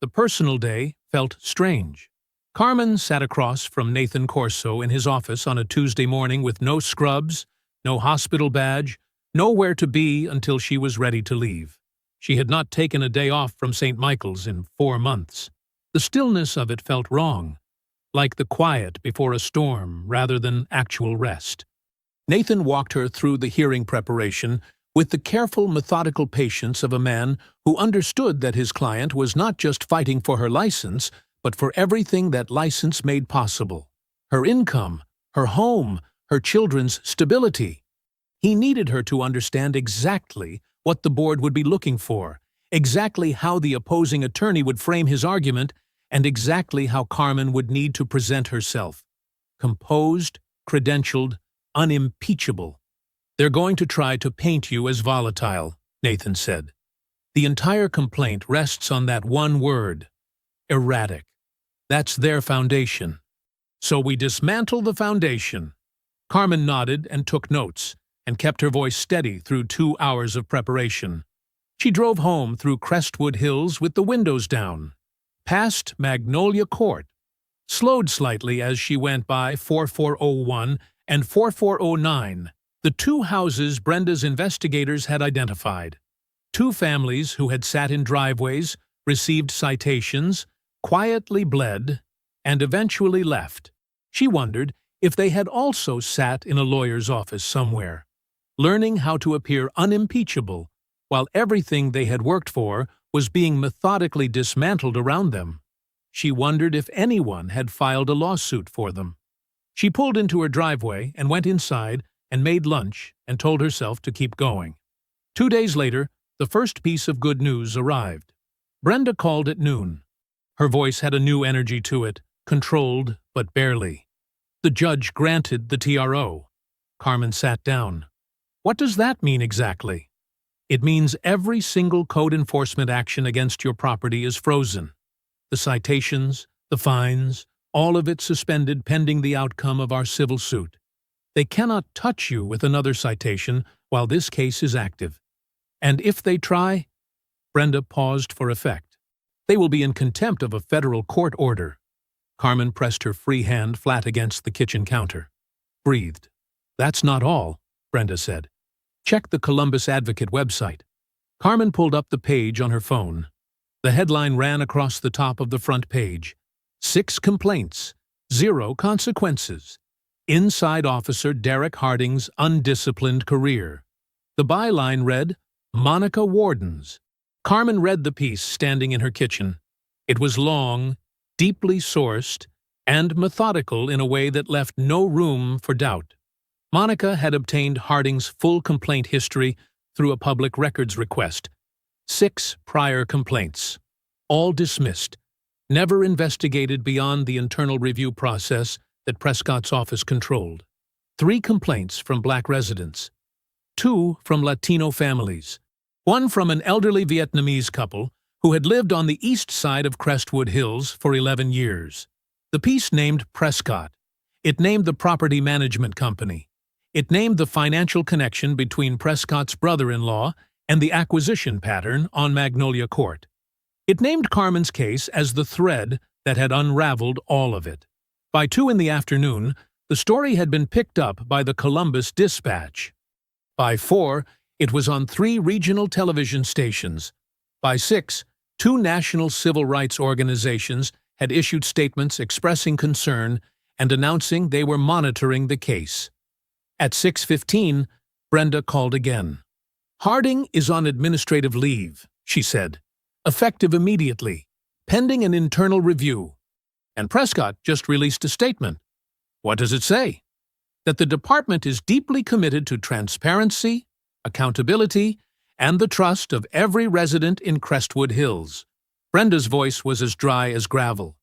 The personal day felt strange. Carmen sat across from Nathan Corso in his office on a Tuesday morning with no scrubs, no hospital badge, nowhere to be until she was ready to leave. She had not taken a day off from St. Michael's in 4 months. The stillness of it felt wrong, like the quiet before a storm rather than actual rest. Nathan walked her through the hearing preparation with the careful, methodical patience of a man who understood that his client was not just fighting for her license, but for everything that license made possible. Her income, her home, her children's stability. He needed her to understand exactly what the board would be looking for, exactly how the opposing attorney would frame his argument, and exactly how Carmen would need to present herself. Composed, credentialed, unimpeachable. "They're going to try to paint you as volatile," Nathan said. "The entire complaint rests on that one word, erratic. That's their foundation. So we dismantle the foundation." Carmen nodded and took notes, and kept her voice steady through 2 hours of preparation. She drove home through Crestwood Hills with the windows down, past Magnolia Court, slowed slightly as she went by 4401 and 4409, the 2 houses Brenda's investigators had identified. 2 families who had sat in driveways, received citations, quietly bled, and eventually left. She wondered if they had also sat in a lawyer's office somewhere, learning how to appear unimpeachable while everything they had worked for was being methodically dismantled around them. She wondered if anyone had filed a lawsuit for them. She pulled into her driveway and went inside and made lunch and told herself to keep going. 2 days later, the first piece of good news arrived. Brenda called at noon. Her voice had a new energy to it, controlled but barely. The judge granted the TRO. Carmen sat down. "What does that mean exactly?" "It means every single code enforcement action against your property is frozen. The citations, the fines, all of it suspended pending the outcome of our civil suit. They cannot touch you with another citation while this case is active. And if they try—" Brenda paused for effect. "They will be in contempt of a federal court order." Carmen pressed her free hand flat against the kitchen counter. Breathed. "That's not all," Brenda said. "Check the Columbus Advocate website." Carmen pulled up the page on her phone. The headline ran across the top of the front page. 6 complaints, 0 consequences. Inside Officer Derek Harding's undisciplined career. The byline read, "Monica Wardens." Carmen read the piece standing in her kitchen. It was long, deeply sourced, and methodical in a way that left no room for doubt. Monica had obtained Harding's full complaint history through a public records request. 6 prior complaints, all dismissed, never investigated beyond the internal review process that Prescott's office controlled. 3 complaints from Black residents, 2 from Latino families, 1 from an elderly Vietnamese couple who had lived on the east side of Crestwood Hills for 11 years. The piece named Prescott. It named the property management company. It named the financial connection between Prescott's brother-in-law and the acquisition pattern on Magnolia Court. It named Carmen's case as the thread that had unraveled all of it. By 2 in the afternoon, the story had been picked up by the Columbus Dispatch. By 4, it was on 3 regional television stations. By 6, 2 national civil rights organizations had issued statements expressing concern and announcing they were monitoring the case. At 6:15, Brenda called again. "Harding is on administrative leave," she said, "effective immediately, pending an internal review." And Prescott just released a statement. What does it say? That the department is deeply committed to transparency, accountability, and the trust of every resident in Crestwood Hills. Brenda's voice was as dry as gravel.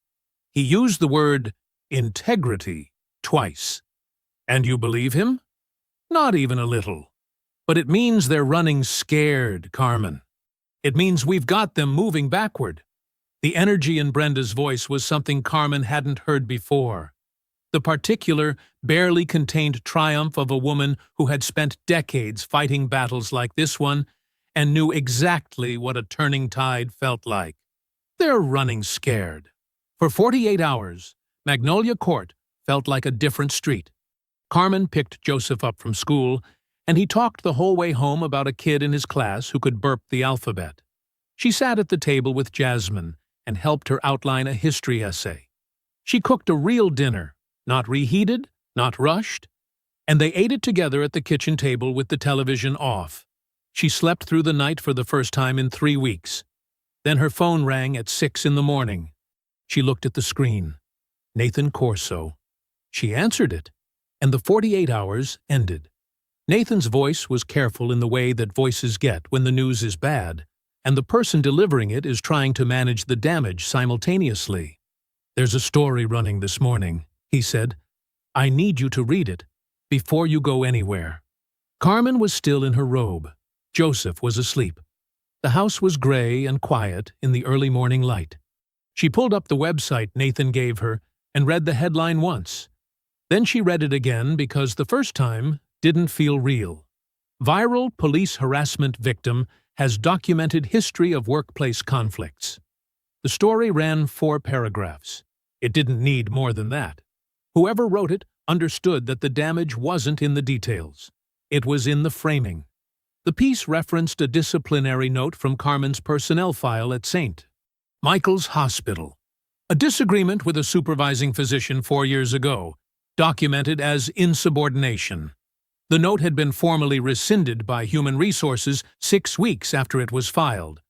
He used the word integrity twice. "And you believe him?" "Not even a little. But it means they're running scared, Carmen. It means we've got them moving backward." The energy in Brenda's voice was something Carmen hadn't heard before. The particular, barely contained triumph of a woman who had spent decades fighting battles like this one and knew exactly what a turning tide felt like. "They're running scared." For 48 hours, Magnolia Court felt like a different street. Carmen picked Joseph up from school, and he talked the whole way home about a kid in his class who could burp the alphabet. She sat at the table with Jasmine and helped her outline a history essay. She cooked a real dinner, not reheated, not rushed, and they ate it together at the kitchen table with the television off. She slept through the night for the first time in 3 weeks. Then her phone rang at 6 in the morning. She looked at the screen. Nathan Corso. She answered it, and the 48 hours ended. Nathan's voice was careful in the way that voices get when the news is bad, and the person delivering it is trying to manage the damage simultaneously. "There's a story running this morning," he said. "I need you to read it before you go anywhere." Carmen was still in her robe. Joseph was asleep. The house was gray and quiet in the early morning light. She pulled up the website Nathan gave her and read the headline once. Then she read it again because the first time didn't feel real. Viral police harassment victim has documented history of workplace conflicts. The story ran 4 paragraphs. It didn't need more than that. Whoever wrote it understood that the damage wasn't in the details. It was in the framing. The piece referenced a disciplinary note from Carmen's personnel file at St. Michael's Hospital. A disagreement with a supervising physician 4 years ago, documented as insubordination. The note had been formally rescinded by Human Resources 6 weeks after it was filed,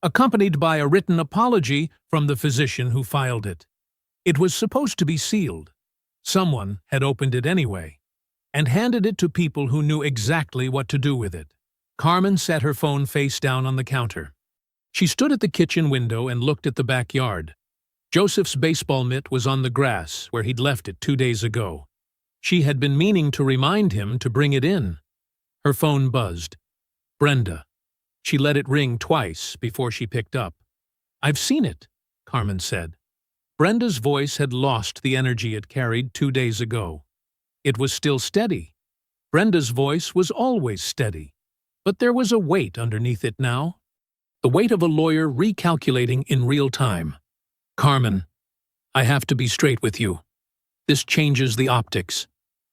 accompanied by a written apology from the physician who filed it. It was supposed to be sealed. Someone had opened it anyway, and handed it to people who knew exactly what to do with it. Carmen set her phone face down on the counter. She stood at the kitchen window and looked at the backyard. Joseph's baseball mitt was on the grass where he'd left it 2 days ago. She had been meaning to remind him to bring it in. Her phone buzzed. Brenda. She let it ring twice before she picked up. "I've seen it," Carmen said. Brenda's voice had lost the energy it carried 2 days ago. It was still steady. Brenda's voice was always steady, but there was a weight underneath it now. The weight of a lawyer recalculating in real time. "Carmen, I have to be straight with you. This changes the optics,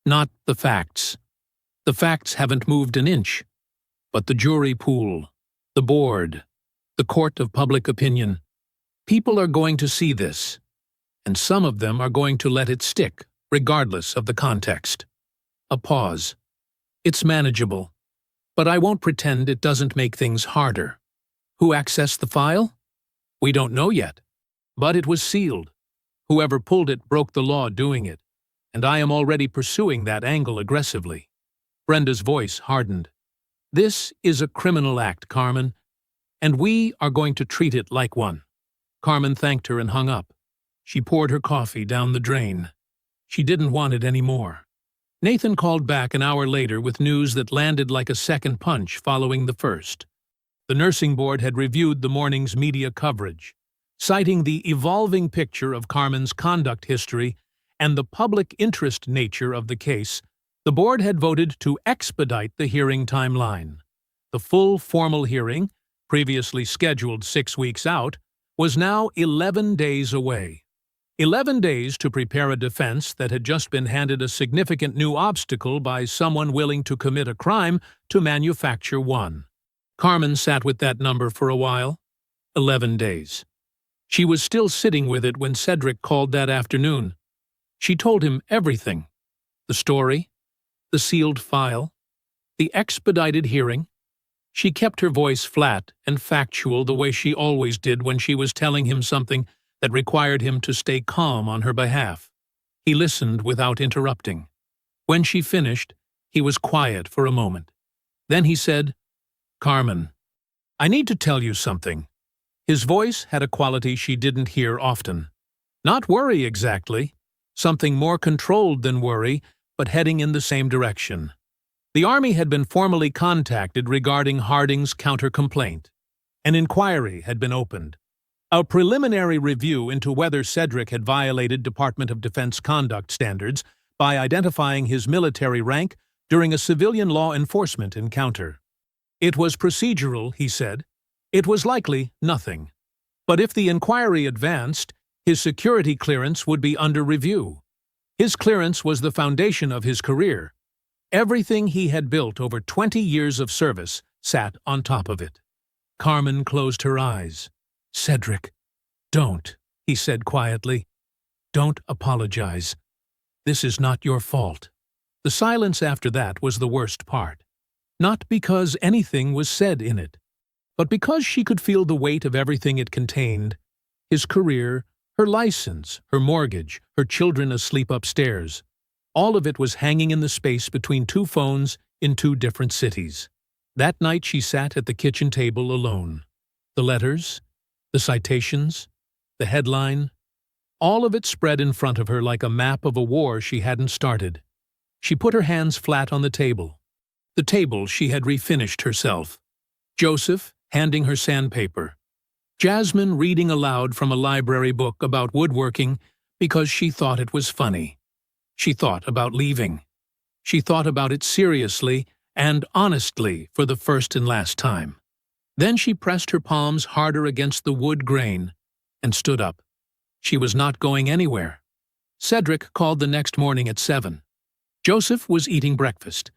not the facts. The facts haven't moved an inch. But the jury pool, the board, the court of public opinion. People are going to see this, and some of them are going to let it stick, regardless of the context." A pause. "It's manageable, but I won't pretend it doesn't make things harder. Who accessed the file? We don't know yet. But it was sealed. Whoever pulled it broke the law doing it, and I am already pursuing that angle aggressively." Brenda's voice hardened. "This is a criminal act, Carmen, and we are going to treat it like one." Carmen thanked her and hung up. She poured her coffee down the drain. She didn't want it anymore. Nathan called back an hour later with news that landed like a second punch following the first. The nursing board had reviewed the morning's media coverage. Citing the evolving picture of Carmen's conduct history and the public interest nature of the case, the board had voted to expedite the hearing timeline. The full formal hearing, previously scheduled 6 weeks out, was now 11 days away. 11 days to prepare a defense that had just been handed a significant new obstacle by someone willing to commit a crime to manufacture one. Carmen sat with that number for a while. 11 days. She was still sitting with it when Cedric called that afternoon. She told him everything. The story, the sealed file, the expedited hearing. She kept her voice flat and factual the way she always did when she was telling him something that required him to stay calm on her behalf. He listened without interrupting. When she finished, he was quiet for a moment. Then he said, "Carmen, I need to tell you something." His voice had a quality she didn't hear often. Not worry exactly, something more controlled than worry, but heading in the same direction. The Army had been formally contacted regarding Harding's counter-complaint. An inquiry had been opened. A preliminary review into whether Cedric had violated Department of Defense conduct standards by identifying his military rank during a civilian law enforcement encounter. It was procedural, he said. It was likely nothing. But if the inquiry advanced, His security clearance would be under review. His clearance was the foundation of his career. Everything he had built over 20 years of service sat on top of it. Carmen closed her eyes. "Cedric, don't," he said quietly. "Don't apologize. This is not your fault." The silence after that was the worst part. Not because anything was said in it, but because she could feel the weight of everything it contained: his career, her license, her mortgage, her children asleep upstairs. All of it was hanging in the space between two phones in two different cities. That night she sat at the kitchen table alone. The letters, the citations, the headline, all of it spread in front of her like a map of a war she hadn't started. She put her hands flat on the table. The table she had refinished herself. Joseph handing her sandpaper. Jasmine reading aloud from a library book about woodworking because she thought it was funny. She thought about leaving. She thought about it seriously and honestly for the first and last time. Then she pressed her palms harder against the wood grain and stood up. She was not going anywhere. Cedric called the next morning at 7. Joseph was eating breakfast.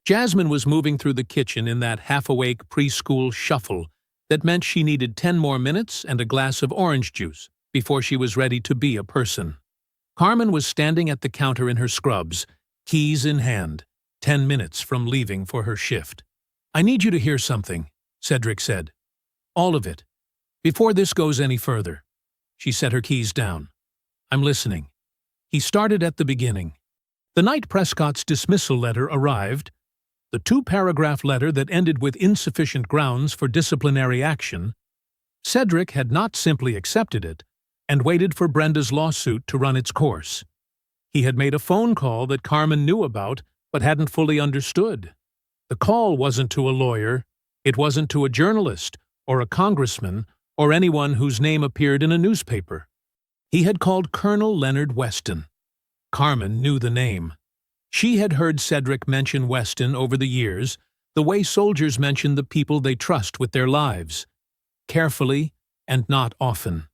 Jasmine was moving through the kitchen in that half-awake preschool shuffle that meant she needed 10 more minutes and a glass of orange juice before she was ready to be a person. Carmen was standing at the counter in her scrubs, keys in hand, 10 minutes from leaving for her shift. "I need you to hear something," Cedric said. "All of it. Before this goes any further." She set her keys down. "I'm listening." He started at the beginning. The night Prescott's dismissal letter arrived, the 2-paragraph letter that ended with insufficient grounds for disciplinary action, Cedric had not simply accepted it and waited for Brenda's lawsuit to run its course. He had made a phone call that Carmen knew about but hadn't fully understood. The call wasn't to a lawyer, it wasn't to a journalist or a congressman or anyone whose name appeared in a newspaper. He had called Colonel Leonard Weston. Carmen knew the name. She had heard Cedric mention Weston over the years, the way soldiers mention the people they trust with their lives. Carefully and not often.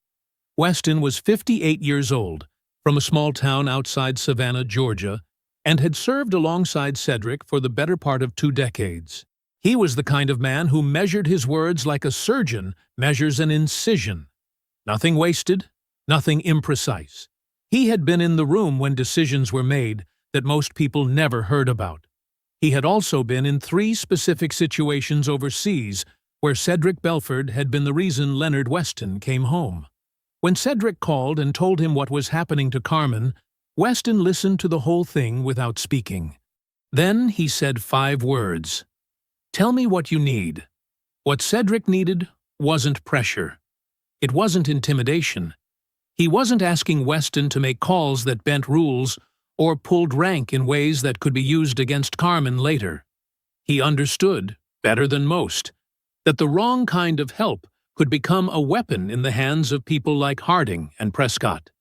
Weston was 58 years old, from a small town outside Savannah, Georgia, and had served alongside Cedric for the better part of 2 decades. He was the kind of man who measured his words like a surgeon measures an incision. Nothing wasted, nothing imprecise. He had been in the room when decisions were made that most people never heard about. He had also been in 3 specific situations overseas where Cedric Belford had been the reason Leonard Weston came home. When Cedric called and told him what was happening to Carmen, Weston listened to the whole thing without speaking. Then he said 5 words. "Tell me what you need." What Cedric needed wasn't pressure. It wasn't intimidation. He wasn't asking Weston to make calls that bent rules or pulled rank in ways that could be used against Carmen later. He understood, better than most, that the wrong kind of help could become a weapon in the hands of people like Harding and Prescott.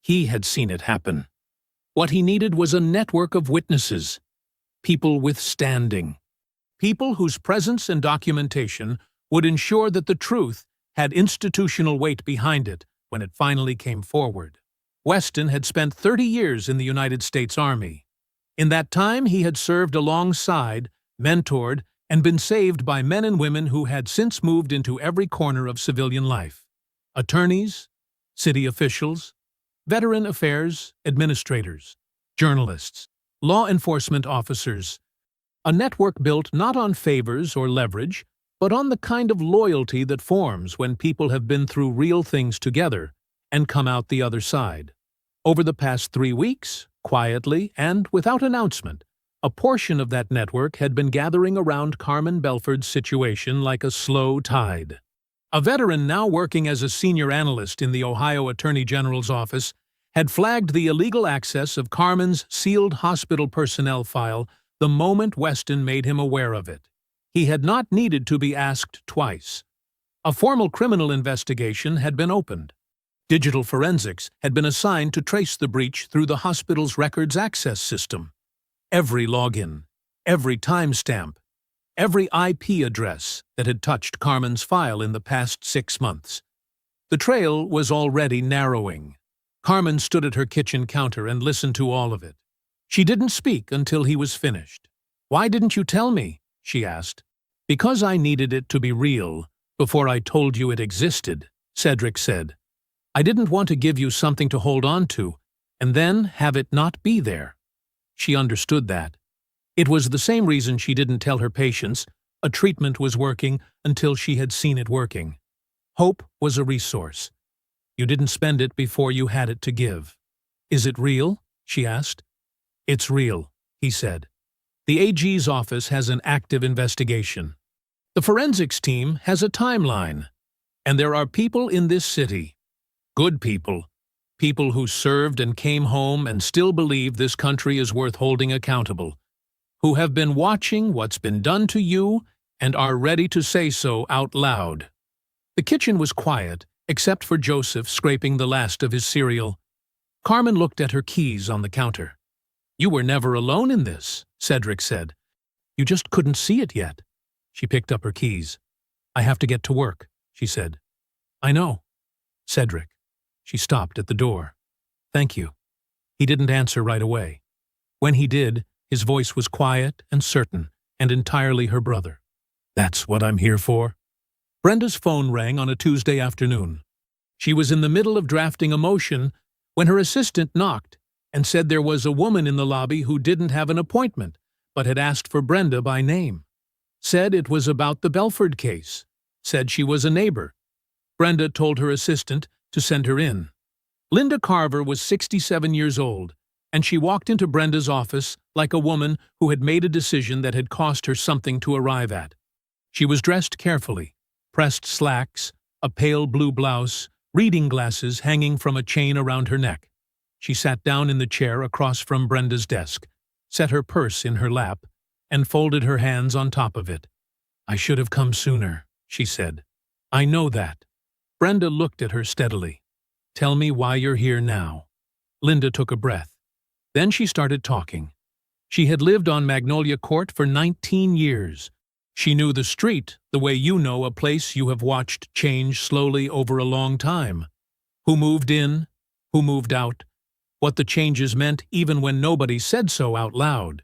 He had seen it happen. What he needed was a network of witnesses, people with standing, people whose presence and documentation would ensure that the truth had institutional weight behind it when it finally came forward. Weston had spent 30 years in the United States Army. In that time, he had served alongside, mentored, and been saved by men and women who had since moved into every corner of civilian life. Attorneys, city officials, veteran affairs administrators, journalists, law enforcement officers. A network built not on favors or leverage, but on the kind of loyalty that forms when people have been through real things together and come out the other side. Over the past 3 weeks, quietly and without announcement, a portion of that network had been gathering around Carmen Belford's situation like a slow tide. A veteran now working as a senior analyst in the Ohio Attorney General's office had flagged the illegal access of Carmen's sealed hospital personnel file the moment Weston made him aware of it. He had not needed to be asked twice. A formal criminal investigation had been opened. Digital forensics had been assigned to trace the breach through the hospital's records access system. Every login, every timestamp, every IP address that had touched Carmen's file in the past 6 months. The trail was already narrowing. Carmen stood at her kitchen counter and listened to all of it. She didn't speak until he was finished. "Why didn't you tell me?" she asked. "Because I needed it to be real before I told you it existed," Cedric said. "I didn't want to give you something to hold on to, and then have it not be there." She understood that. It was the same reason she didn't tell her patients a treatment was working until she had seen it working. Hope was a resource. You didn't spend it before you had it to give. "Is it real?" she asked. "It's real," he said. "The AG's office has an active investigation. The forensics team has a timeline. And there are people in this city, good people, people who served and came home and still believe this country is worth holding accountable, who have been watching what's been done to you and are ready to say so out loud." The kitchen was quiet, except for Joseph scraping the last of his cereal. Carmen looked at her keys on the counter. "You were never alone in this," Cedric said. "You just couldn't see it yet." She picked up her keys. "I have to get to work," she said. "I know." "Cedric." She stopped at the door. "Thank you." He didn't answer right away. When he did, his voice was quiet and certain, and entirely her brother. "That's what I'm here for." Brenda's phone rang on a Tuesday afternoon. She was in the middle of drafting a motion when her assistant knocked and said there was a woman in the lobby who didn't have an appointment, but had asked for Brenda by name. Said it was about the Belford case. Said she was a neighbor. Brenda told her assistant to send her in. Linda Carver was 67 years old, and she walked into Brenda's office like a woman who had made a decision that had cost her something to arrive at. She was dressed carefully, pressed slacks, a pale blue blouse, reading glasses hanging from a chain around her neck. She sat down in the chair across from Brenda's desk, set her purse in her lap, and folded her hands on top of it. "I should have come sooner," she said. "I know that." Brenda looked at her steadily. "Tell me why you're here now." Linda took a breath. Then she started talking. She had lived on Magnolia Court for 19 years. She knew the street the way you know a place you have watched change slowly over a long time. Who moved in, who moved out, what the changes meant even when nobody said so out loud.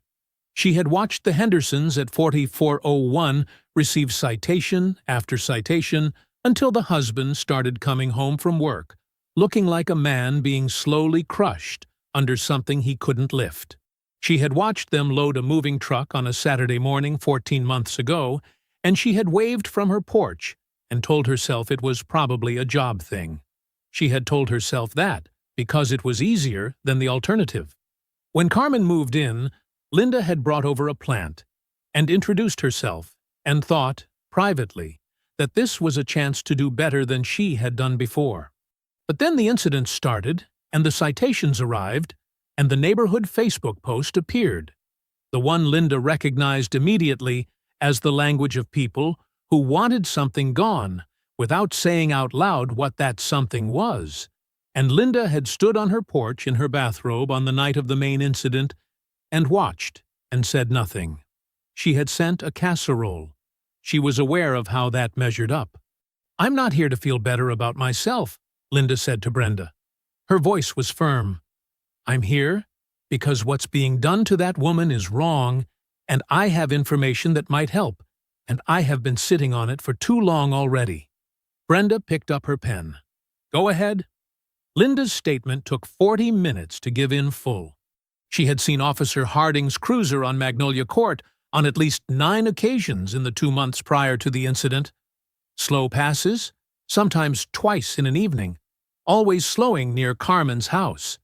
She had watched the Hendersons at 4401 receive citation after citation until the husband started coming home from work, looking like a man being slowly crushed under something he couldn't lift. She had watched them load a moving truck on a Saturday morning 14 months ago, and she had waved from her porch and told herself it was probably a job thing. She had told herself that because it was easier than the alternative. When Carmen moved in, Linda had brought over a plant and introduced herself and thought, privately, that this was a chance to do better than she had done before. But then the incident started, and the citations arrived, and the neighborhood Facebook post appeared. The one Linda recognized immediately as the language of people who wanted something gone without saying out loud what that something was. And Linda had stood on her porch in her bathrobe on the night of the main incident and watched and said nothing. She had sent a casserole. She was aware of how that measured up. "I'm not here to feel better about myself," Linda said to Brenda. Her voice was firm. "I'm here because what's being done to that woman is wrong, and I have information that might help, and I have been sitting on it for too long already." Brenda picked up her pen. "Go ahead." Linda's statement took 40 minutes to give in full. She had seen Officer Harding's cruiser on Magnolia Court on at least 9 occasions in the 2 months prior to the incident. Slow passes, sometimes twice in an evening, always slowing near Carmen's house.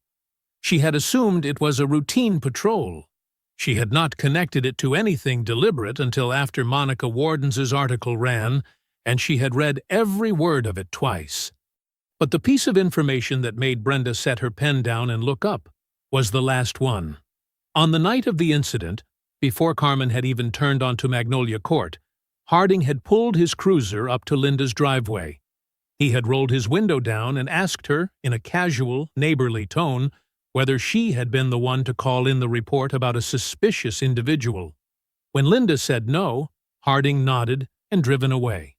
She had assumed it was a routine patrol. She had not connected it to anything deliberate until after Monica Warden's article ran, and she had read every word of it twice. But the piece of information that made Brenda set her pen down and look up was the last one. On the night of the incident, before Carmen had even turned onto Magnolia Court, Harding had pulled his cruiser up to Linda's driveway. He had rolled his window down and asked her, in a casual, neighborly tone, whether she had been the one to call in the report about a suspicious individual. When Linda said no, Harding nodded and driven away.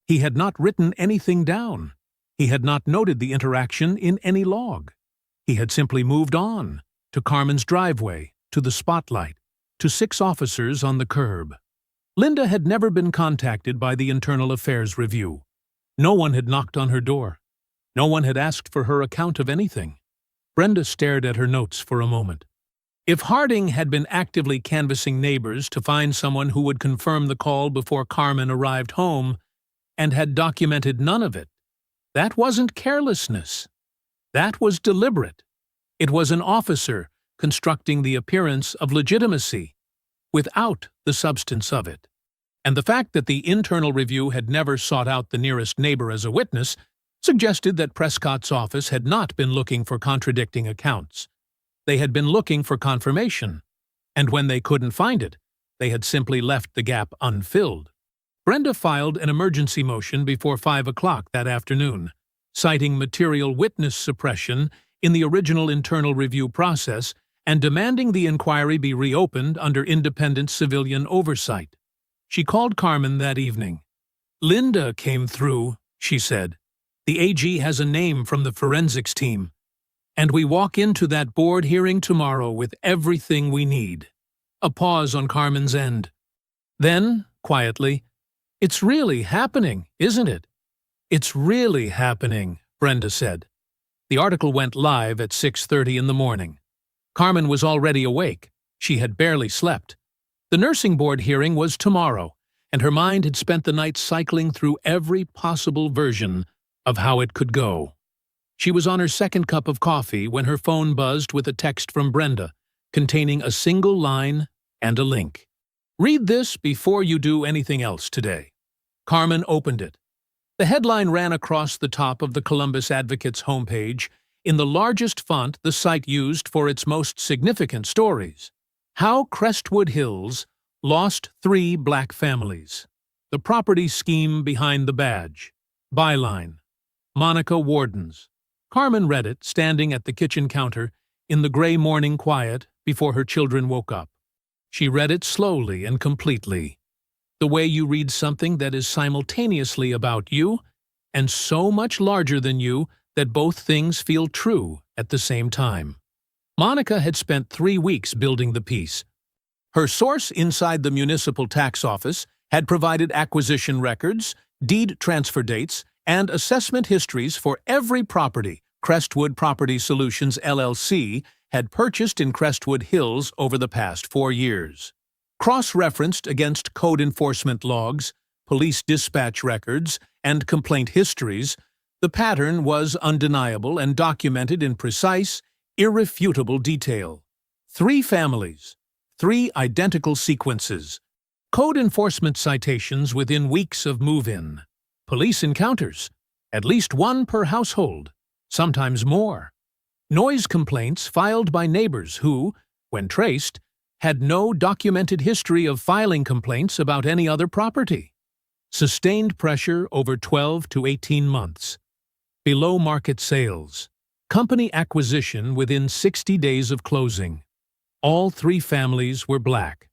He had not written anything down. He had not noted the interaction in any log. He had simply moved on, to Carmen's driveway, to the spotlight, to 6 officers on the curb. Linda had never been contacted by the Internal Affairs Review. No one had knocked on her door. No one had asked for her account of anything. Brenda stared at her notes for a moment. If Harding had been actively canvassing neighbors to find someone who would confirm the call before Carmen arrived home, and had documented none of it, that wasn't carelessness. That was deliberate. It was an officer constructing the appearance of legitimacy, without the substance of it. And the fact that the Internal Review had never sought out the nearest neighbor as a witness suggested that Prescott's office had not been looking for contradicting accounts. They had been looking for confirmation, and when they couldn't find it, they had simply left the gap unfilled. Brenda filed an emergency motion before 5 o'clock that afternoon, citing material witness suppression in the original Internal Review process and demanding the inquiry be reopened under independent civilian oversight. She called Carmen that evening. "Linda came through," she said. "The AG has a name from the forensics team. And we walk into that board hearing tomorrow with everything we need." A pause on Carmen's end. Then, quietly, "It's really happening, isn't it?" "It's really happening," Brenda said. The article went live at 6:30 in the morning. Carmen was already awake. She had barely slept. The nursing board hearing was tomorrow, and her mind had spent the night cycling through every possible version of how it could go. She was on her second cup of coffee when her phone buzzed with a text from Brenda, containing a single line and a link. "Read this before you do anything else today." Carmen opened it. The headline ran across the top of the Columbus Advocate's homepage in the largest font the site used for its most significant stories. How Crestwood Hills Lost 3 Black Families. The Property Scheme Behind the Badge. Byline: Monica Wardens. Carmen read it, standing at the kitchen counter, in the gray morning quiet before her children woke up. She read it slowly and completely, the way you read something that is simultaneously about you and so much larger than you that both things feel true at the same time. Monica had spent 3 weeks building the piece. Her source inside the municipal tax office had provided acquisition records, deed transfer dates, and assessment histories for every property Crestwood Property Solutions LLC had purchased in Crestwood Hills over the past 4 years. Cross-referenced against code enforcement logs, police dispatch records, and complaint histories, the pattern was undeniable and documented in precise, irrefutable detail. 3 families, 3 identical sequences, code enforcement citations within weeks of move-in, police encounters, at least 1 per household, sometimes more. Noise complaints filed by neighbors who, when traced, had no documented history of filing complaints about any other property. Sustained pressure over 12 to 18 months. Below-market sales. Company acquisition within 60 days of closing. All 3 families were black.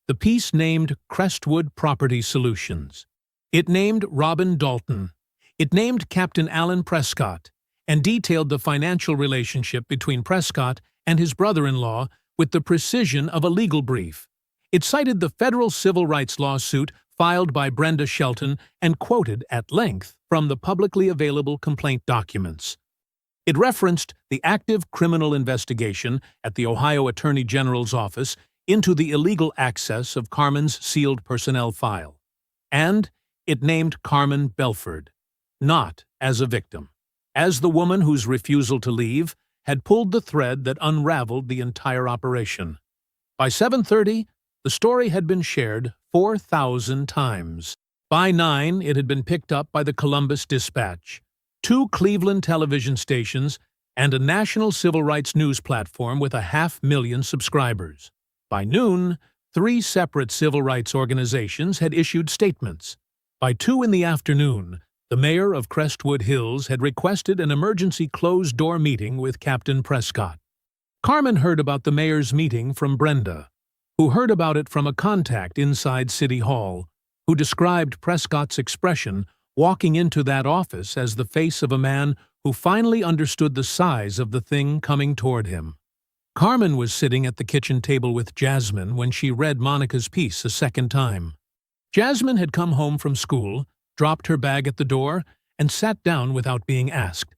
The piece named Crestwood Property Solutions. It named Robin Dalton. It named Captain Alan Prescott, and detailed the financial relationship between Prescott and his brother-in-law with the precision of a legal brief. It cited the federal civil rights lawsuit filed by Brenda Shelton and quoted at length from the publicly available complaint documents. It referenced the active criminal investigation at the Ohio Attorney General's office into the illegal access of Carmen's sealed personnel file. And it named Carmen Belford, not as a victim, as the woman whose refusal to leave had pulled the thread that unraveled the entire operation. By 7:30, the story had been shared 4,000 times. By 9, it had been picked up by the Columbus Dispatch, 2 Cleveland television stations, and a national civil rights news platform with 500,000 subscribers. By noon, 3 separate civil rights organizations had issued statements. By 2 in the afternoon, the mayor of Crestwood Hills had requested an emergency closed-door meeting with Captain Prescott. Carmen heard about the mayor's meeting from Brenda, who heard about it from a contact inside City Hall, who described Prescott's expression walking into that office as the face of a man who finally understood the size of the thing coming toward him. Carmen was sitting at the kitchen table with Jasmine when she read Monica's piece a second time. Jasmine had come home from school, dropped her bag at the door, and sat down without being asked.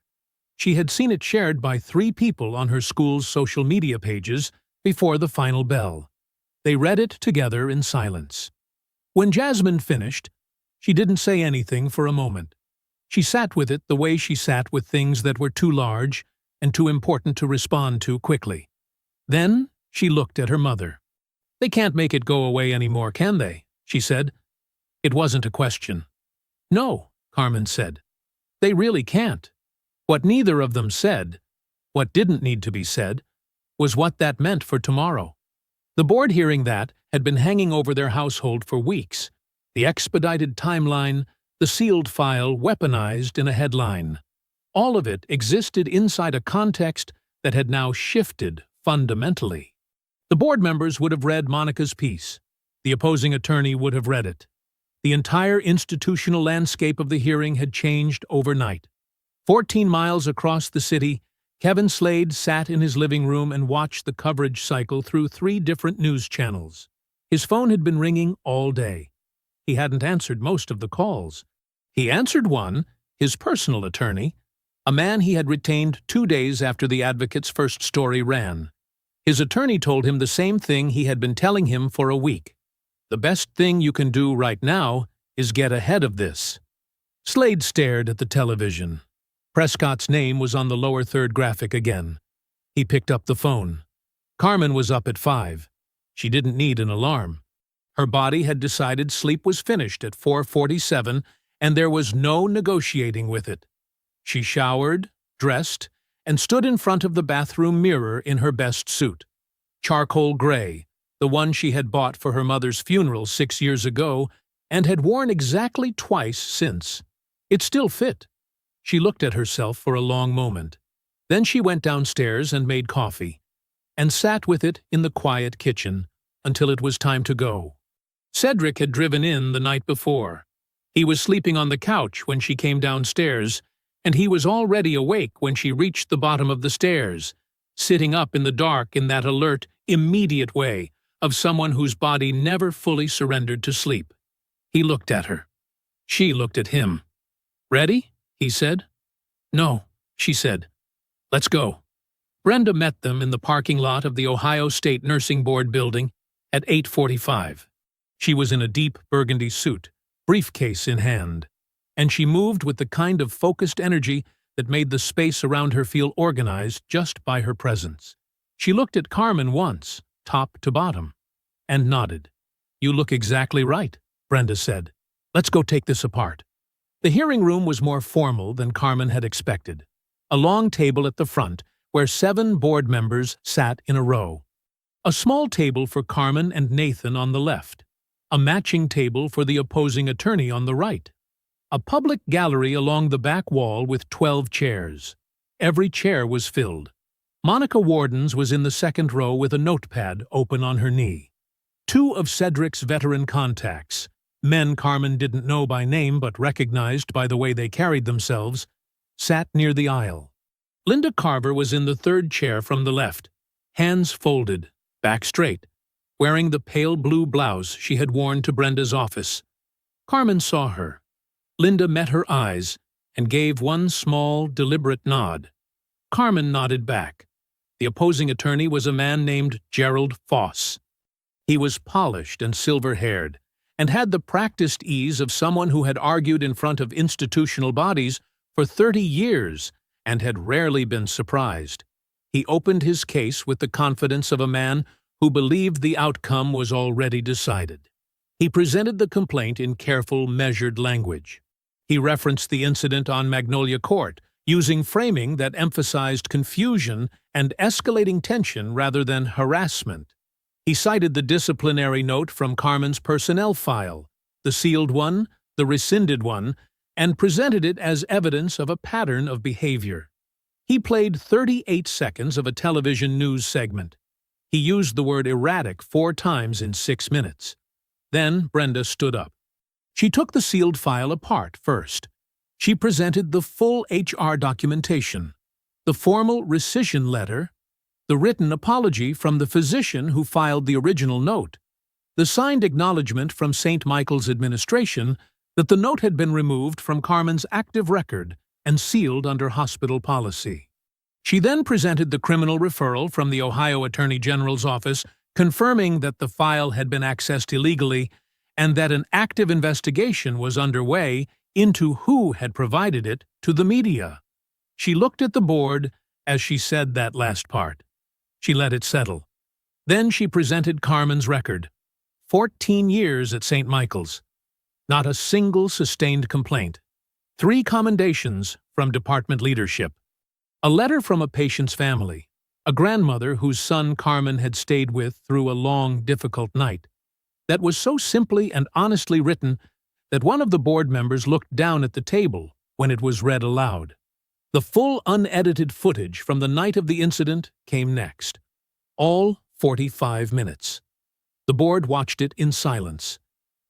She had seen it shared by 3 people on her school's social media pages before the final bell. They read it together in silence. When Jasmine finished, she didn't say anything for a moment. She sat with it the way she sat with things that were too large and too important to respond to quickly. Then she looked at her mother. "They can't make it go away anymore, can they?" she said. It wasn't a question. "No," Carmen said. "They really can't." What neither of them said, what didn't need to be said, was what that meant for tomorrow. The board hearing that had been hanging over their household for weeks. The expedited timeline, the sealed file weaponized in a headline. All of it existed inside a context that had now shifted fundamentally. The board members would have read Monica's piece. The opposing attorney would have read it. The entire institutional landscape of the hearing had changed overnight. 14 miles across the city, Kevin Slade sat in his living room and watched the coverage cycle through 3 different news channels. His phone had been ringing all day. He hadn't answered most of the calls. He answered one, his personal attorney, a man he had retained 2 days after the advocate's first story ran. His attorney told him the same thing he had been telling him for a week. "The best thing you can do right now is get ahead of this." Slade stared at the television. Prescott's name was on the lower third graphic again. He picked up the phone. Carmen was up at 5. She didn't need an alarm. Her body had decided sleep was finished at 4:47, and there was no negotiating with it. She showered, dressed, and stood in front of the bathroom mirror in her best suit. Charcoal gray, the one she had bought for her mother's funeral 6 years ago and had worn exactly twice since. It still fit. She looked at herself for a long moment. Then she went downstairs and made coffee, and sat with it in the quiet kitchen until it was time to go. Cedric had driven in the night before. He was sleeping on the couch when she came downstairs, and he was already awake when she reached the bottom of the stairs, sitting up in the dark in that alert, immediate way of someone whose body never fully surrendered to sleep. He looked at her. She looked at him. "Ready?" he said. "No," she said. "Let's go." Brenda met them in the parking lot of the Ohio State Nursing Board building at 8:45. She was in a deep burgundy suit, briefcase in hand, and she moved with the kind of focused energy that made the space around her feel organized just by her presence. She looked at Carmen once, top to bottom, and nodded. "You look exactly right," Brenda said. "Let's go take this apart." The hearing room was more formal than Carmen had expected. A long table at the front, where 7 board members sat in a row. A small table for Carmen and Nathan on the left. A matching table for the opposing attorney on the right. A public gallery along the back wall with 12 chairs. Every chair was filled. Monica Warden's was in the second row with a notepad open on her knee. 2 of Cedric's veteran contacts, men Carmen didn't know by name but recognized by the way they carried themselves, sat near the aisle. Linda Carver was in the third chair from the left, hands folded, back straight, wearing the pale blue blouse she had worn to Brenda's office. Carmen saw her. Linda met her eyes and gave one small, deliberate nod. Carmen nodded back. The opposing attorney was a man named Gerald Foss. He was polished and silver-haired, and had the practiced ease of someone who had argued in front of institutional bodies for 30 years and had rarely been surprised. He opened his case with the confidence of a man who believed the outcome was already decided. He presented the complaint in careful, measured language. He referenced the incident on Magnolia Court, using framing that emphasized confusion and escalating tension rather than harassment. He cited the disciplinary note from Carmen's personnel file, the sealed one, the rescinded one, and presented it as evidence of a pattern of behavior. He played 38 seconds of a television news segment. He used the word erratic 4 times in 6 minutes. Then Brenda stood up. She took the sealed file apart first. She presented the full HR documentation, the formal rescission letter, the written apology from the physician who filed the original note, the signed acknowledgement from St. Michael's administration that the note had been removed from Carmen's active record and sealed under hospital policy. She then presented the criminal referral from the Ohio Attorney General's office confirming that the file had been accessed illegally and that an active investigation was underway into who had provided it to the media. She looked at the board as she said that last part. She let it settle. Then she presented Carmen's record. 14 years at St. Michael's. Not a single sustained complaint. 3 commendations from department leadership. A letter from a patient's family, a grandmother whose son Carmen had stayed with through a long, difficult night, that was so simply and honestly written that one of the board members looked down at the table when it was read aloud. The full unedited footage from the night of the incident came next. All 45 minutes. The board watched it in silence.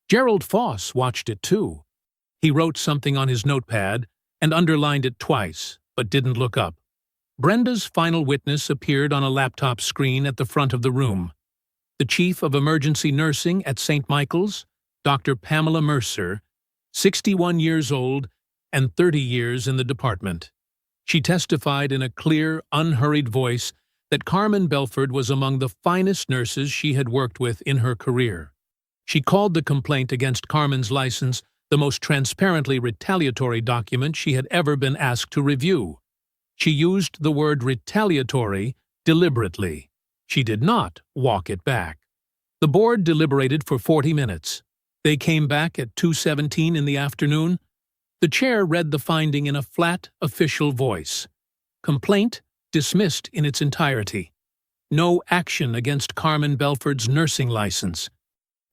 Gerald Foss watched it too. He wrote something on his notepad and underlined it twice, but didn't look up. Brenda's final witness appeared on a laptop screen at the front of the room. The chief of emergency nursing at St. Michael's, Dr. Pamela Mercer, 61 years old and 30 years in the department. She testified in a clear, unhurried voice that Carmen Belford was among the finest nurses she had worked with in her career. She called the complaint against Carmen's license the most transparently retaliatory document she had ever been asked to review. She used the word retaliatory deliberately. She did not walk it back. The board deliberated for 40 minutes. They came back at 2:17 in the afternoon. The chair read the finding in a flat, official voice. Complaint dismissed in its entirety. No action against Carmen Belford's nursing license.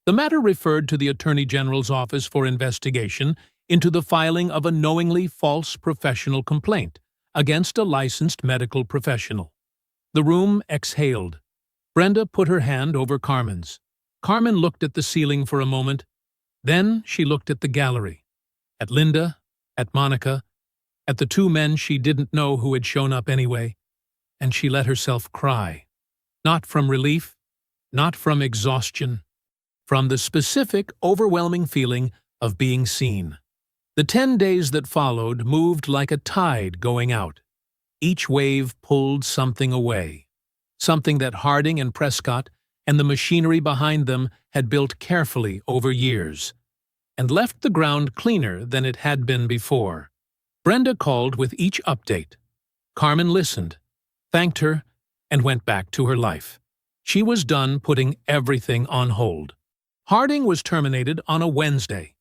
The matter referred to the Attorney General's office for investigation into the filing of a knowingly false professional complaint against a licensed medical professional. The room exhaled. Brenda put her hand over Carmen's. Carmen looked at the ceiling for a moment. Then she looked at the gallery. At Linda, at Monica, at the 2 men she didn't know who had shown up anyway, and she let herself cry. Not from relief, not from exhaustion, from the specific, overwhelming feeling of being seen. The 10 days that followed moved like a tide going out. Each wave pulled something away, something that Harding and Prescott and the machinery behind them had built carefully over years, and left the ground cleaner than it had been before. Brenda called with each update. Carmen listened, thanked her, and went back to her life. She was done putting everything on hold. Harding was terminated on a Wednesday.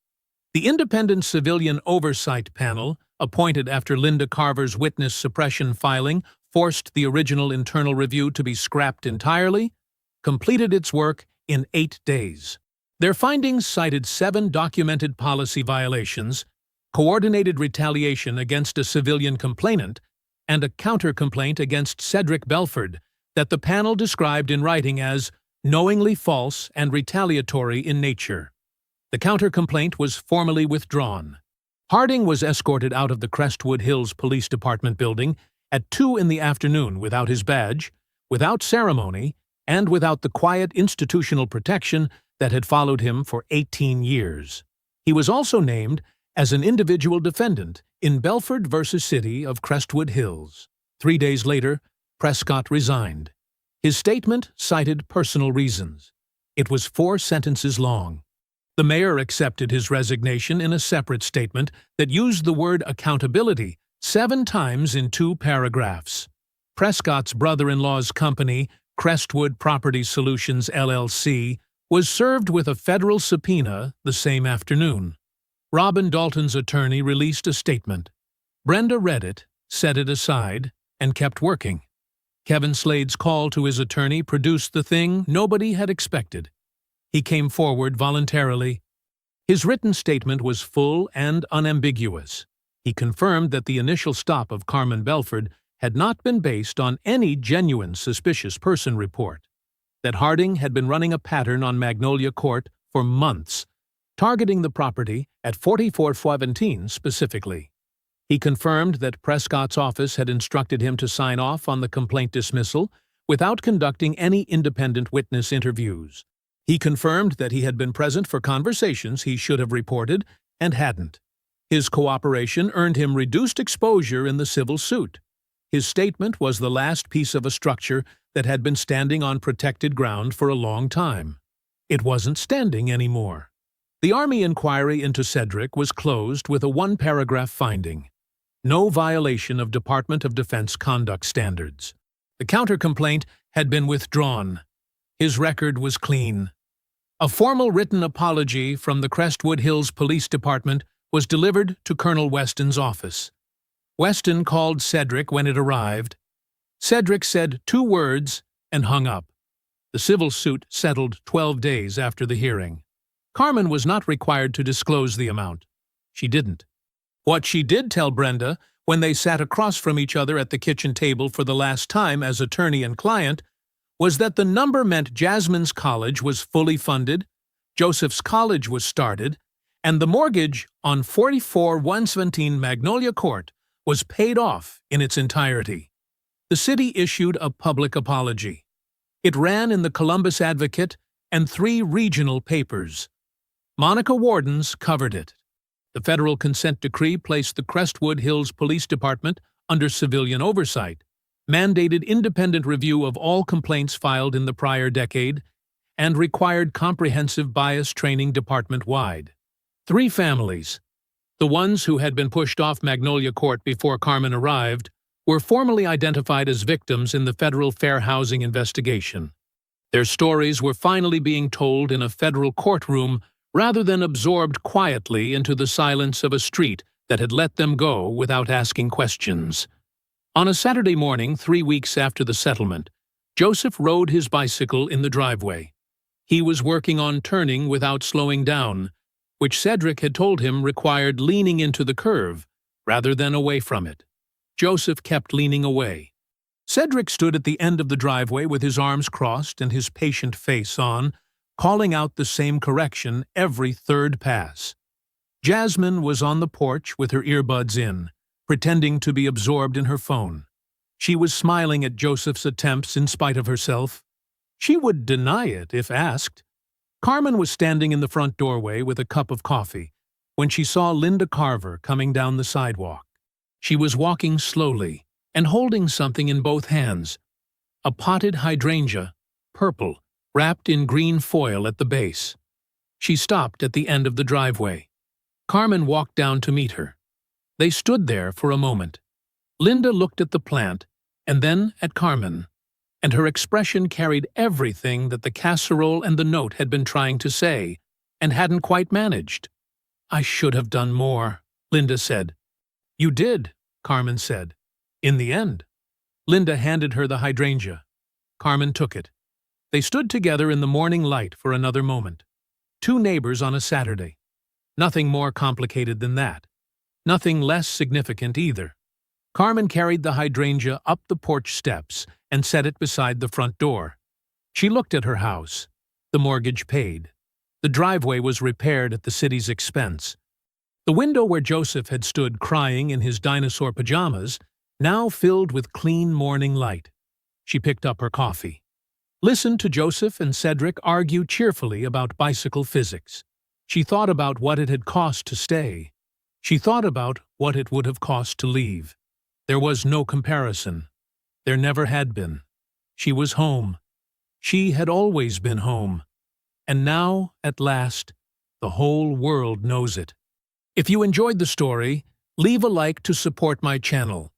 The independent civilian oversight panel, appointed after Linda Carver's witness suppression filing forced the original internal review to be scrapped entirely, completed its work in 8 days. Their findings cited 7 documented policy violations, coordinated retaliation against a civilian complainant, and a counter-complaint against Cedric Belford that the panel described in writing as knowingly false and retaliatory in nature. The counter-complaint was formally withdrawn. Harding was escorted out of the Crestwood Hills Police Department building at 2 in the afternoon without his badge, without ceremony, and without the quiet institutional protection that had followed him for 18 years. He was also named as an individual defendant in Belford v. City of Crestwood Hills. 3 days later, Prescott resigned. His statement cited personal reasons. It was 4 sentences long. The mayor accepted his resignation in a separate statement that used the word accountability 7 times in 2 paragraphs. Prescott's brother-in-law's company, Crestwood Property Solutions LLC, was served with a federal subpoena the same afternoon. Robin Dalton's attorney released a statement. Brenda read it, set it aside, and kept working. Kevin Slade's call to his attorney produced the thing nobody had expected. He came forward voluntarily. His written statement was full and unambiguous. He confirmed that the initial stop of Carmen Belford had not been based on any genuine suspicious person report, that Harding had been running a pattern on Magnolia Court for months, targeting the property at 4417 specifically. He confirmed that Prescott's office had instructed him to sign off on the complaint dismissal without conducting any independent witness interviews. He confirmed that he had been present for conversations he should have reported and hadn't. His cooperation earned him reduced exposure in the civil suit. His statement was the last piece of a structure that had been standing on protected ground for a long time. It wasn't standing anymore. The Army inquiry into Cedric was closed with a one-paragraph finding: no violation of Department of Defense conduct standards. The counter-complaint had been withdrawn. His record was clean. A formal written apology from the Crestwood Hills Police Department was delivered to Colonel Weston's office. Weston called Cedric when it arrived. Cedric said 2 words and hung up. The civil suit settled 12 days after the hearing. Carmen was not required to disclose the amount. She didn't. What she did tell Brenda, when they sat across from each other at the kitchen table for the last time as attorney and client, was that the number meant Jasmine's college was fully funded, Joseph's college was started, and the mortgage on 44-117 Magnolia Court was paid off in its entirety. The city issued a public apology. It ran in the Columbus Advocate and 3 regional papers. Monica Wardens covered it. The federal consent decree placed the Crestwood Hills Police Department under civilian oversight, mandated independent review of all complaints filed in the prior decade, and required comprehensive bias training department-wide. 3 families, the ones who had been pushed off Magnolia Court before Carmen arrived, were formally identified as victims in the federal fair housing investigation. Their stories were finally being told in a federal courtroom rather than absorbed quietly into the silence of a street that had let them go without asking questions. On a Saturday morning, 3 weeks after the settlement, Joseph rode his bicycle in the driveway. He was working on turning without slowing down, which Cedric had told him required leaning into the curve rather than away from it. Joseph kept leaning away. Cedric stood at the end of the driveway with his arms crossed and his patient face on, calling out the same correction every 3rd pass. Jasmine was on the porch with her earbuds in, pretending to be absorbed in her phone. She was smiling at Joseph's attempts in spite of herself. She would deny it if asked. Carmen was standing in the front doorway with a cup of coffee when she saw Linda Carver coming down the sidewalk. She was walking slowly and holding something in both hands, a potted hydrangea, purple, wrapped in green foil at the base. She stopped at the end of the driveway. Carmen walked down to meet her. They stood there for a moment. Linda looked at the plant and then at Carmen, and her expression carried everything that the casserole and the note had been trying to say and hadn't quite managed. "I should have done more," Linda said. "You did," Carmen said. "In the end." Linda handed her the hydrangea. Carmen took it. They stood together in the morning light for another moment. 2 neighbors on a Saturday. Nothing more complicated than that. Nothing less significant either. Carmen carried the hydrangea up the porch steps and set it beside the front door. She looked at her house. The mortgage paid. The driveway was repaired at the city's expense. The window where Joseph had stood crying in his dinosaur pajamas now filled with clean morning light. She picked up her coffee. Listened to Joseph and Cedric argue cheerfully about bicycle physics. She thought about what it had cost to stay. She thought about what it would have cost to leave. There was no comparison. There never had been. She was home. She had always been home. And now, at last, the whole world knows it. If you enjoyed the story, leave a like to support my channel,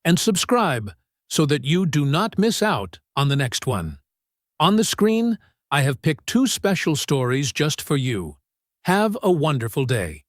and subscribe so that you do not miss out on the next one. On the screen, I have picked 2 special stories just for you. Have a wonderful day.